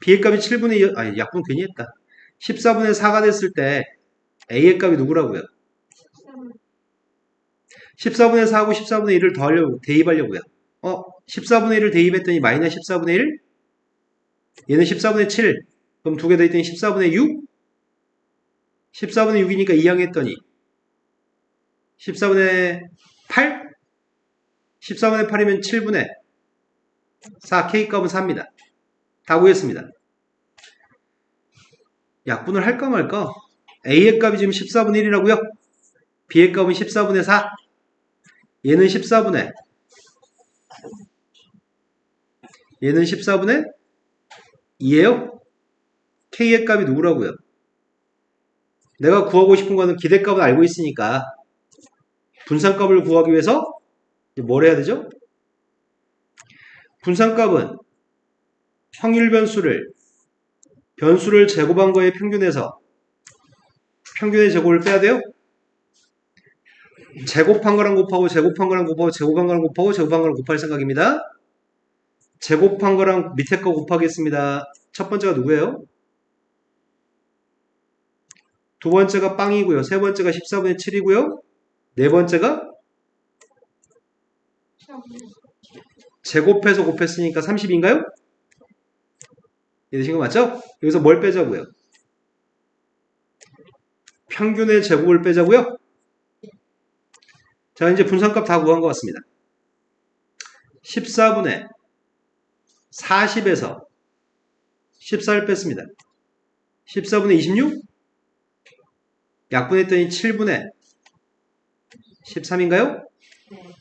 B의 값이 7분의 2, 아니 약분 괜히 했다. 14분의 4가 됐을 때 A의 값이 누구라고요? 14분의 4하고 14분의 1을 더하려고, 대입하려고요. 14분의 1을 대입했더니 마이너스 14분의 1? 얘는 14분의 7. 그럼 두 개 더했더니 14분의 6? 14분의 6이니까 2항 했더니 14분의 8? 14분의 8이면 7분의 4, K값은 4입니다. 다 구했습니다. 약분을 할까 말까? A의 값이 지금 14분의 1이라고요? B의 값은 14분의 4? 얘는 14분의 얘는 14분의 2예요? K의 값이 누구라고요? 내가 구하고 싶은 거는 기대값을 알고 있으니까 분산값을 구하기 위해서 뭘 해야 되죠? 분산값은 확률 변수를 제곱한 거에 평균해서 평균의 제곱을 빼야 돼요? 제곱한 거랑 곱하고 제곱한 거랑 곱하고 제곱한 거랑 곱하고 제곱한 거랑 곱할 생각입니다. 제곱한 거랑 밑에 거 곱하겠습니다. 첫 번째가 누구예요? 두 번째가 빵이고요. 세 번째가 14분의 7이고요. 네 번째가 제곱해서 곱했으니까 30인가요? 이해되신 거 맞죠? 여기서 뭘 빼자고요? 평균의 제곱을 빼자고요? 자, 이제 분산값 다 구한 것 같습니다. 14분의 40에서 14를 뺐습니다. 14분의 26? 약분했더니 7분의 13인가요? 네.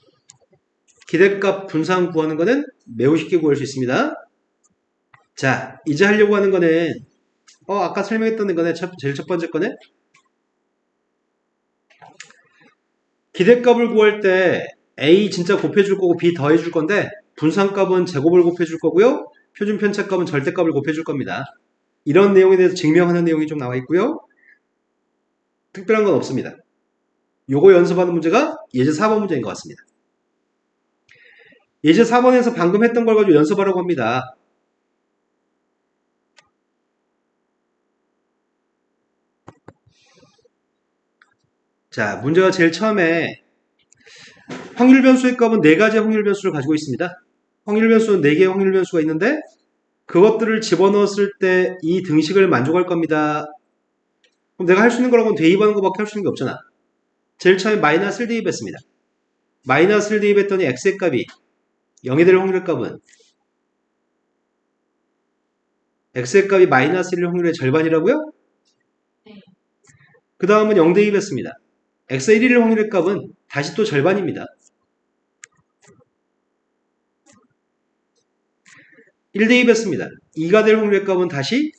기대값 분산 구하는 거는 매우 쉽게 구할 수 있습니다. 자, 이제 하려고 하는 거는 아까 설명했던 거네. 제일 첫 번째 거네. 기대값을 구할 때 A 진짜 곱해줄 거고 B 더해줄 건데 분산값은 제곱을 곱해줄 거고요. 표준 편차값은 절대값을 곱해줄 겁니다. 이런 내용에 대해서 증명하는 내용이 좀 나와 있고요. 특별한 건 없습니다. 요거 연습하는 문제가 예제 4번 문제인 것 같습니다. 예제 4번에서 방금 했던 걸 가지고 연습하라고 합니다. 자, 문제가 제일 처음에 확률 변수의 값은 4가지의 확률 변수를 가지고 있습니다. 확률 변수는 4개의 확률 변수가 있는데 그것들을 집어넣었을 때 이 등식을 만족할 겁니다. 그럼 내가 할 수 있는 거라고는 대입하는 것밖에 할 수 있는 게 없잖아. 제일 처음에 마이너스를 대입했습니다. 마이너스를 대입했더니 x의 값이 0이 될 확률의 값은 x의 값이 마이너스 1일 확률의 절반이라고요? 네. 그 다음은 0 대입했습니다. x의 1일 확률의 값은 다시 또 절반입니다. 1 대입했습니다. 2가 될 확률의 값은 다시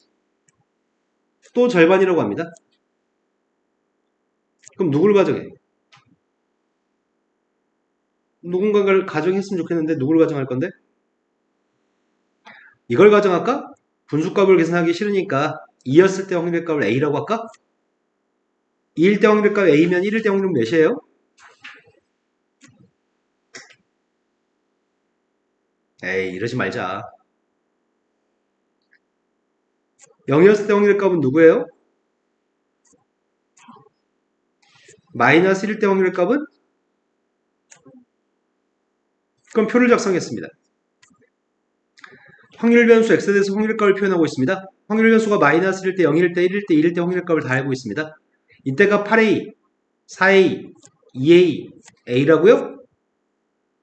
또 절반이라고 합니다. 그럼 누굴 가정해? 누군가를 가정했으면 좋겠는데 누굴 가정할 건데? 이걸 가정할까? 분수값을 계산하기 싫으니까 2였을 때 확률의 값을 A라고 할까? 2일 때 확률의 값 A면 1일 때 확률은 몇이에요? 에이, 이러지 말자. 0이었을 때 확률의 값은 누구예요? 마이너스 1일 때 확률의 값은? 그럼 표를 작성했습니다. 확률 변수 x에 대해서 확률 값을 표현하고 있습니다. 확률 변수가 마이너스 1일 때, 0일 때, 1일 때, 1일 때 확률 값을 다 알고 있습니다. 이때가 8a, 4a, 2a, a라고요?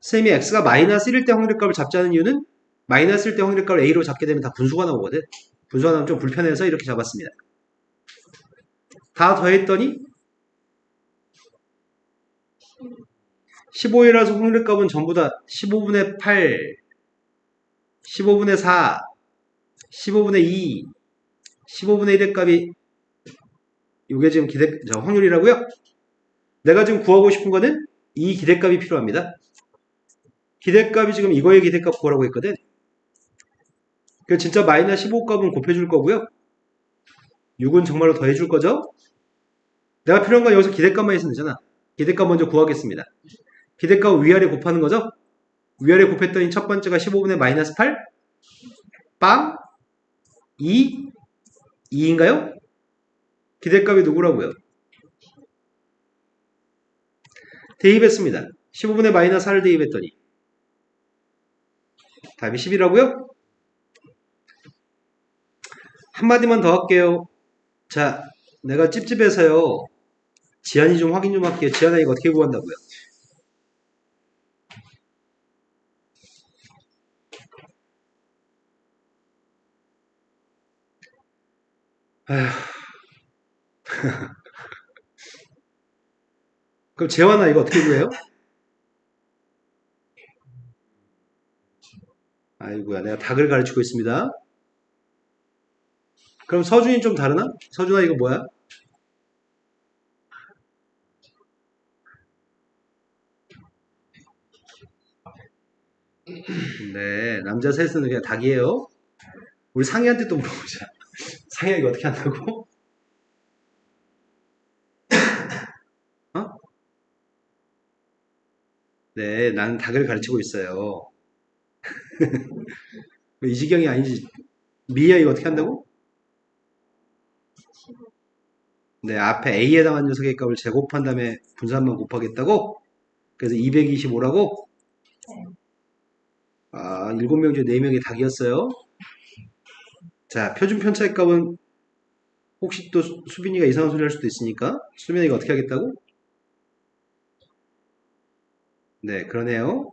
쌤이 x가 마이너스 1일 때 확률값을 잡자는 이유는 마이너스일 때 확률값을 a로 잡게 되면 다 분수가 나오거든. 분수가 나오면 좀 불편해서 이렇게 잡았습니다. 다 더했더니 15이라서 확률값은 전부 다 15분의 8, 15분의 4, 15분의 2, 15분의 1의 값이 이게 지금 확률이라고요? 내가 지금 구하고 싶은 거는 이 기대값이 필요합니다. 기대값이 지금 이거의 기대값 구하라고 했거든. 그 진짜 마이너스 15 값은 곱해줄 거고요. 6은 정말로 더해줄 거죠? 내가 필요한 건 여기서 기대값만 있으면 되잖아. 기대값 먼저 구하겠습니다. 기대값 위아래 곱하는 거죠? 위아래 곱했더니 첫 번째가 15분의 마이너스 8, 빵, 2, 2인가요? 기대값이 누구라고요? 대입했습니다. 15분의 마이너스 4를 대입했더니 답이 10이라고요? 한마디만 더 할게요. 자, 내가 찝찝해서요. 지한이 좀 확인 좀 할게요. 지한아 이거 어떻게 구한다고요? 아휴. 그럼 재환아 이거 어떻게 구해요? 아이고야 내가 닭을 가르치고 있습니다. 그럼 서준이 좀 다르나? 서준아 이거 뭐야? 네, 남자 셋은 그냥 닭이에요. 우리 상희한테 또 물어보자. 상희야 이거 어떻게 한다고? 어? 네, 나는 닭을 가르치고 있어요. 이 지경이 아니지. 미야 이거 어떻게 한다고? 네, 앞에 A에 해당하는 녀석의 값을 제곱한 다음에 분산만 곱하겠다고? 그래서 225라고? 아, 7명 중에 4명이 닭이었어요. 자, 표준 편차의 값은 혹시 또 수빈이가 이상한 소리 할 수도 있으니까 수빈이가 어떻게 하겠다고? 네, 그러네요.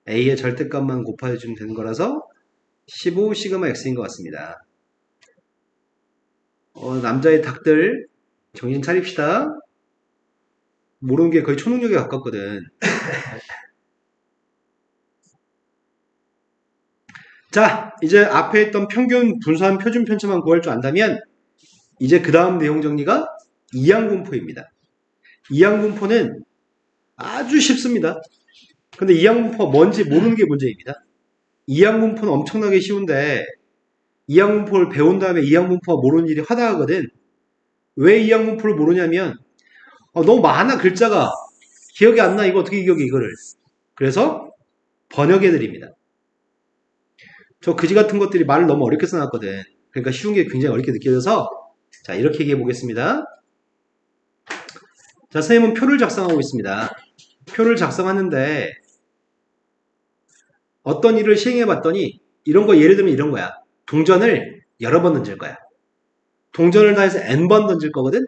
A의 절대값만 곱해주면 되는 거라서 15 시그마 X인 것 같습니다. 남자의 닭들 정신 차립시다. 모르는 게 거의 초능력에 가깝거든. 자, 이제 앞에 있던 평균 분수한 표준 편차만 구할 줄 안다면 이제 그 다음 내용 정리가 이항분포입니다. 이항분포는 아주 쉽습니다. 근데 이항분포가 뭔지 모르는 게 문제입니다. 이항분포는 엄청나게 쉬운데 이항분포를 배운 다음에 이항분포가 모르는 일이 화다하거든. 왜 이항분포를 모르냐면 너무 많아 글자가 기억이 안 나. 이거 어떻게 기억해 이거를. 그래서 번역해드립니다. 저 그지 같은 것들이 말을 너무 어렵게 써놨거든. 그러니까 쉬운 게 굉장히 어렵게 느껴져서 자 이렇게 얘기해 보겠습니다. 자 선생님은 표를 작성하고 있습니다. 표를 작성하는데 어떤 일을 시행해 봤더니 이런 거 예를 들면 이런 거야. 동전을 여러 번 던질 거야. 동전을 다 해서 n번 던질 거거든.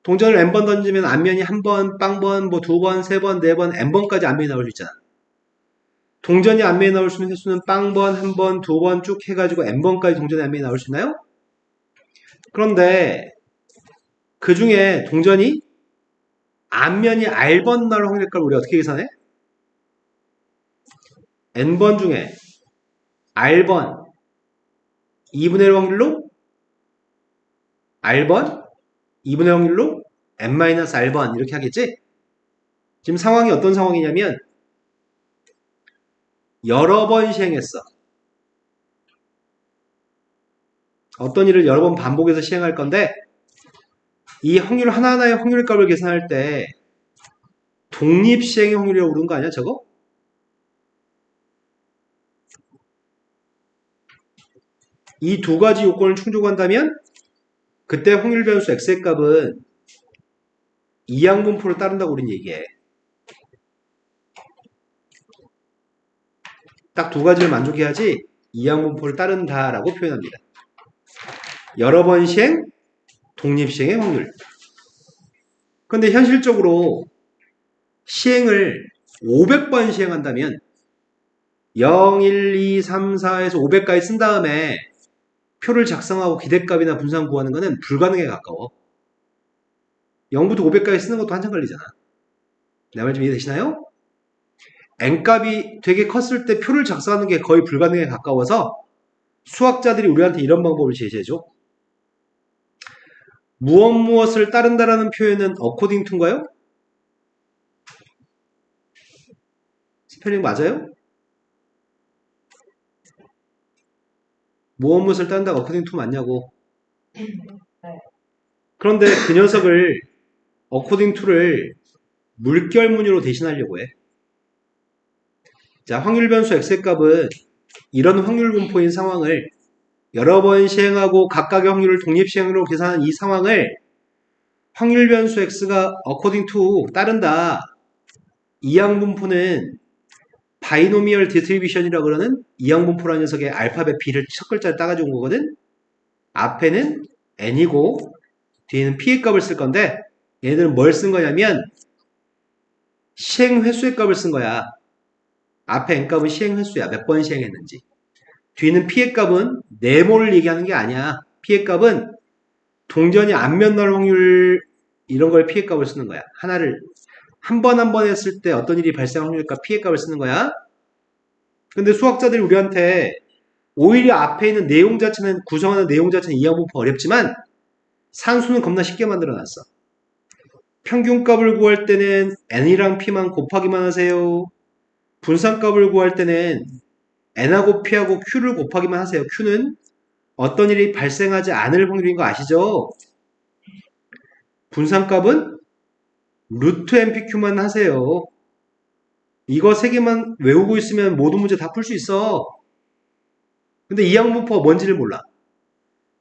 동전을 n번 던지면 앞면이 한 번, 빵번, 뭐 두 번, 세 번, 네 번, n번까지 앞면이 나올 수 있잖아. 동전이 앞면에 나올 수 있는 횟수는 빵번, 한 번, 두 번 쭉 해가지고 n번까지 동전이 앞면에 나올 수 있나요? 그런데 그 중에 동전이 앞면이 r번 나올 확률값을 우리 어떻게 계산해? n번 중에 r번 2분의 1 확률로 r번 2분의 1 확률로 n-r번 이렇게 하겠지? 지금 상황이 어떤 상황이냐면 여러 번 시행했어. 어떤 일을 여러 번 반복해서 시행할 건데 이 확률 하나하나의 확률값을 계산할 때 독립시행의 확률이라고 부르는 거 아니야 저거? 이 두 가지 요건을 충족한다면 그때 확률 변수 x의 값은 이항분포를 따른다고 우린 얘기해. 딱 두 가지를 만족해야지 이항분포를 따른다라고 표현합니다. 여러 번 시행, 독립시행의 확률. 근데 현실적으로 시행을 500번 시행한다면 0, 1, 2, 3, 4에서 500까지 쓴 다음에 표를 작성하고 기대값이나 분산 구하는 거는 불가능에 가까워. 0부터 500까지 쓰는 것도 한참 걸리잖아. 내 말 좀 이해되시나요? n값이 되게 컸을 때 표를 작성하는 게 거의 불가능에 가까워서 수학자들이 우리한테 이런 방법을 제시해줘. 무엇을 따른다라는 표현은 according to인가요? 스펠링 맞아요? 무엇을 따른다가 according to 맞냐고. 그런데 그 녀석을 according to를 물결무늬로 대신하려고 해. 자, 확률 변수 x의 값은 이런 확률 분포인 상황을 여러 번 시행하고 각각의 확률을 독립시행으로 계산한 이 상황을 확률 변수 x가 according to 따른다. 이항분포는 바이노미얼 디스트리뷰션이라고 그러는 이항분포라는 녀석의 알파벳 b를 첫 글자를 따가지고 온 거거든. 앞에는 n이고 뒤에는 p의 값을 쓸 건데 얘네들은 뭘 쓴 거냐면 시행 횟수의 값을 쓴 거야. 앞에 n값은 시행 횟수야. 몇 번 시행했는지. 뒤는 p의 값은 네모를 얘기하는 게 아니야. p의 값은 동전이 앞면 나올 확률 이런 걸 p의 값을 쓰는 거야. 하나를 한 번 한 번 했을 때 어떤 일이 발생할 확률값 p의 값을 쓰는 거야. 근데 수학자들이 우리한테 오히려 앞에 있는 내용 자체는 구성하는 내용 자체는 이항분포 어렵지만 산수는 겁나 쉽게 만들어놨어. 평균값을 구할 때는 n이랑 p만 곱하기만 하세요. 분산값을 구할 때는 n하고 p하고 q를 곱하기만 하세요. q는 어떤 일이 발생하지 않을 확률인 거 아시죠? 분산값은 루트 npq만 하세요. 이거 세 개만 외우고 있으면 모든 문제 다 풀 수 있어. 근데 이항분포가 뭔지를 몰라.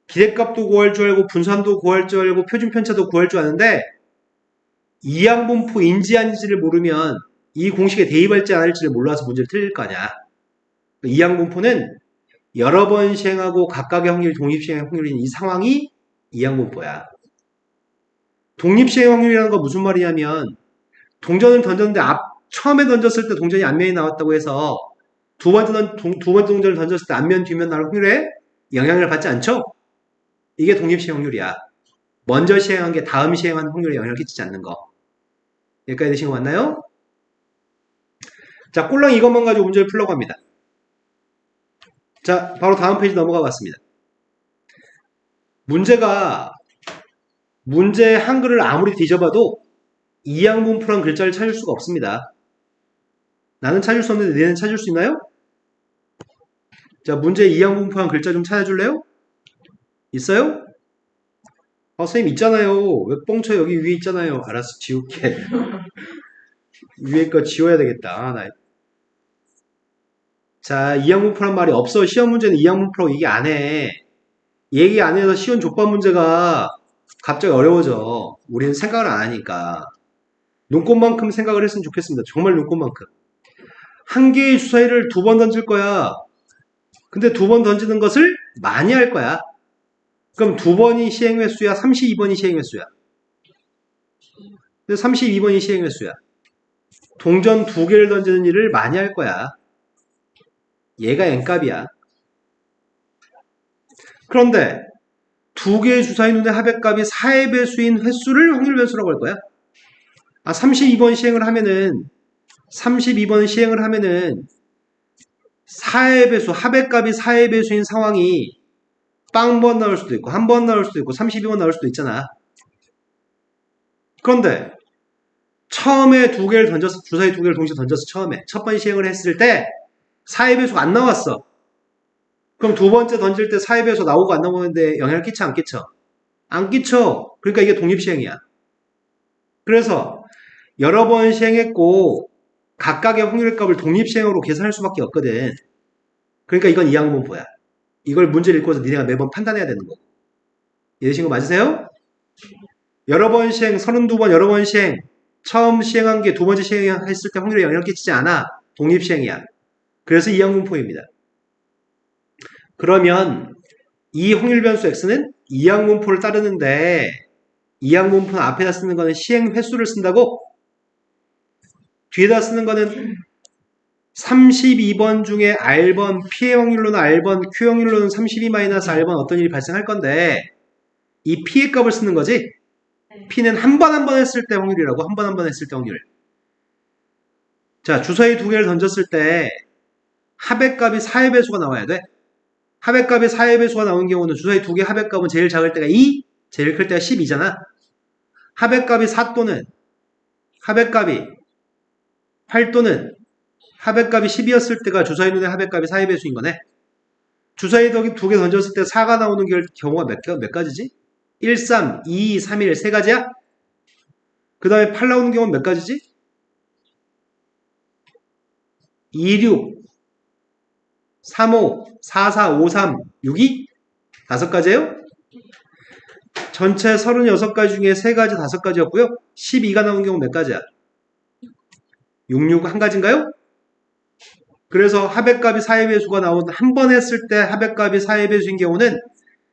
기대값도 구할 줄 알고 분산도 구할 줄 알고 표준편차도 구할 줄 아는데 이항분포인지 아닌지를 모르면 이 공식에 대입할지 안 할지를 몰라서 문제를 틀릴 거 아니야. 이항분포는 여러 번 시행하고 각각의 확률이 독립시행 확률인 이 상황이 이항분포야. 독립시행 확률이라는 건 무슨 말이냐면 동전을 던졌는데 처음에 던졌을 때 동전이 앞면이 나왔다고 해서 두 번째 동전을 던졌을 때 앞면 뒷면 나올 확률에 영향을 받지 않죠? 이게 독립시행 확률이야. 먼저 시행한 게 다음 시행하는 확률에 영향을 끼치지 않는 거. 여기까지 되신 거 맞나요? 자, 꼴랑 이것만 가지고 문제를 풀려고 합니다. 자, 바로 다음 페이지 넘어가 봤습니다. 문제 한글을 아무리 뒤져봐도 이항분포란 글자를 찾을 수가 없습니다. 나는 찾을 수 없는데 너는 찾을 수 있나요? 자, 문제 이항분포란 글자 좀 찾아줄래요? 있어요? 선생님 있잖아요. 왜 뻥쳐 여기 위에 있잖아요. 알았어, 지울게. 위에 거 지워야 되겠다. 자, 이항분포란 말이 없어. 시험 문제는 이항분포라고 얘기 안 해. 얘기 안 해서 쉬운 족밥 문제가 갑자기 어려워져. 우리는 생각을 안 하니까. 눈꽃만큼 생각을 했으면 좋겠습니다. 정말 눈꽃만큼. 한 개의 주사위를 두 번 던질 거야. 근데 두 번 던지는 것을 많이 할 거야. 그럼 두 번이 시행 횟수야? 32번이 시행 횟수야? 32번이 시행 횟수야. 동전 두 개를 던지는 일을 많이 할 거야. 얘가 n값이야. 그런데 두 개의 주사위 눈의 합의값이 4의 배수인 횟수를 확률 변수라고 할 거야. 32번 시행을 하면은 4의 배수, 합의값이 4의 배수인 상황이 빵 번 나올 수도 있고 한 번 나올 수도 있고 32번 나올 수도 있잖아. 그런데 처음에 주사위 두 개를 동시에 던져서 처음에 첫 번 시행을 했을 때 4의 배수가 안 나왔어. 그럼 두 번째 던질 때 4의 배수 나오고 안 나오는데 영향을 끼쳐 안 끼쳐? 안 끼쳐. 그러니까 이게 독립시행이야. 그래서 여러 번 시행했고 각각의 확률의 값을 독립시행으로 계산할 수밖에 없거든. 그러니까 이건 이항분포야. 이걸 문제를 읽고서 니네가 매번 판단해야 되는 거고. 이해되신 거 맞으세요? 여러 번 시행, 32번 여러 번 시행, 처음 시행한 게 두 번째 시행했을 때 확률에 영향을 끼치지 않아. 독립시행이야. 그래서 이항분포입니다. 그러면 이 확률 변수 x는 이항분포를 따르는데 이항분포는 앞에다 쓰는 거는 시행 횟수를 쓴다고? 뒤에다 쓰는 거는 32번 중에 R번 P의 확률로는 R번, Q 확률로는 32-R번 어떤 일이 발생할 건데 이 P의 값을 쓰는 거지. 네. P는 한 번 한 번 했을 때 확률이라고. 한 번 한 번 했을 때 확률. 자, 주사위 두 개를 던졌을 때 합의 값이 4의 배수가 나와야 돼. 합의 값이 4의 배수가 나오는 경우는 주사위 두 개 합의 값은 제일 작을 때가 2, 제일 클 때가 12잖아. 합의 값이 4 또는 합의 값이 8 또는 합의 값이 10이었을 때가 주사위 눈의 합의 값이 4의 배수인 거네. 주사위 두 개 던졌을 때 4가 나오는 경우가 몇 가지지? 1, 3, 2, 3, 1, 세 가지야? 그 다음에 8 나오는 경우는 몇 가지지? 2, 6, 3, 5, 4, 4, 5, 3, 6, 2? 5가지예요? 전체 36가지 중에 3가지, 5가지였고요. 12가 나오는 경우 몇 가지야? 6, 6, 한 가지인가요? 그래서 합의값이 4의 배수가 나오는 한 번 했을 때 합의값이 4의 배수인 경우는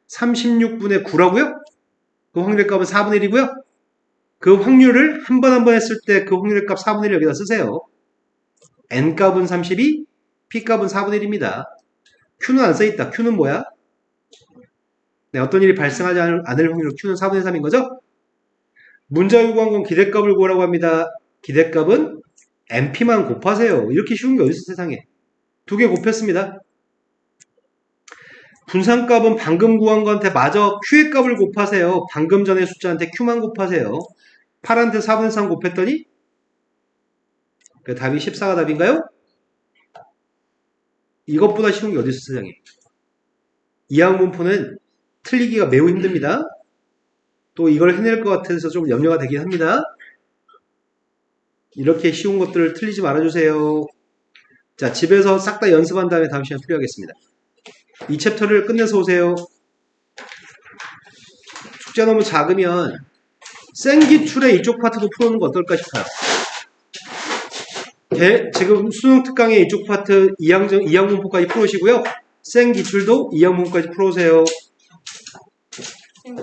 36분의 9라고요? 그 확률값은 4분의 1이고요. 그 확률을 한 번 한 번 했을 때 그 확률의 값 4분의 1 여기다 쓰세요. N값은 32, P값은 4분의 1입니다. Q는 안 써있다. Q는 뭐야? 네, 어떤 일이 발생하지 않을 확률로 Q는 4분의 3인 거죠? 문자 요구한 건 기대값을 구하라고 합니다. 기대값은 NP만 곱하세요. 이렇게 쉬운 게 어디 있어 세상에. 두 개 곱했습니다. 분산값은 방금 구한 거한테 마저 Q의 값을 곱하세요. 방금 전에 숫자한테 Q만 곱하세요. 8한테 4분의 3 곱했더니 그 답이 14가 답인가요? 이것보다 쉬운 게 어디 있어 세상에. 이항분포는 틀리기가 매우 힘듭니다. 또 이걸 해낼 것 같아서 좀 염려가 되긴 합니다. 이렇게 쉬운 것들을 틀리지 말아주세요. 자, 집에서 싹 다 연습한 다음에 다음 시간에 풀이하겠습니다. 이 챕터를 끝내서 오세요. 숙제 너무 작으면 생기출의 이쪽 파트도 풀어놓는 거 어떨까 싶어요. 지금 수능 특강의 이쪽 파트 2항 분포까지 풀으시고요. 생기출도 2항 분포까지 풀어오세요.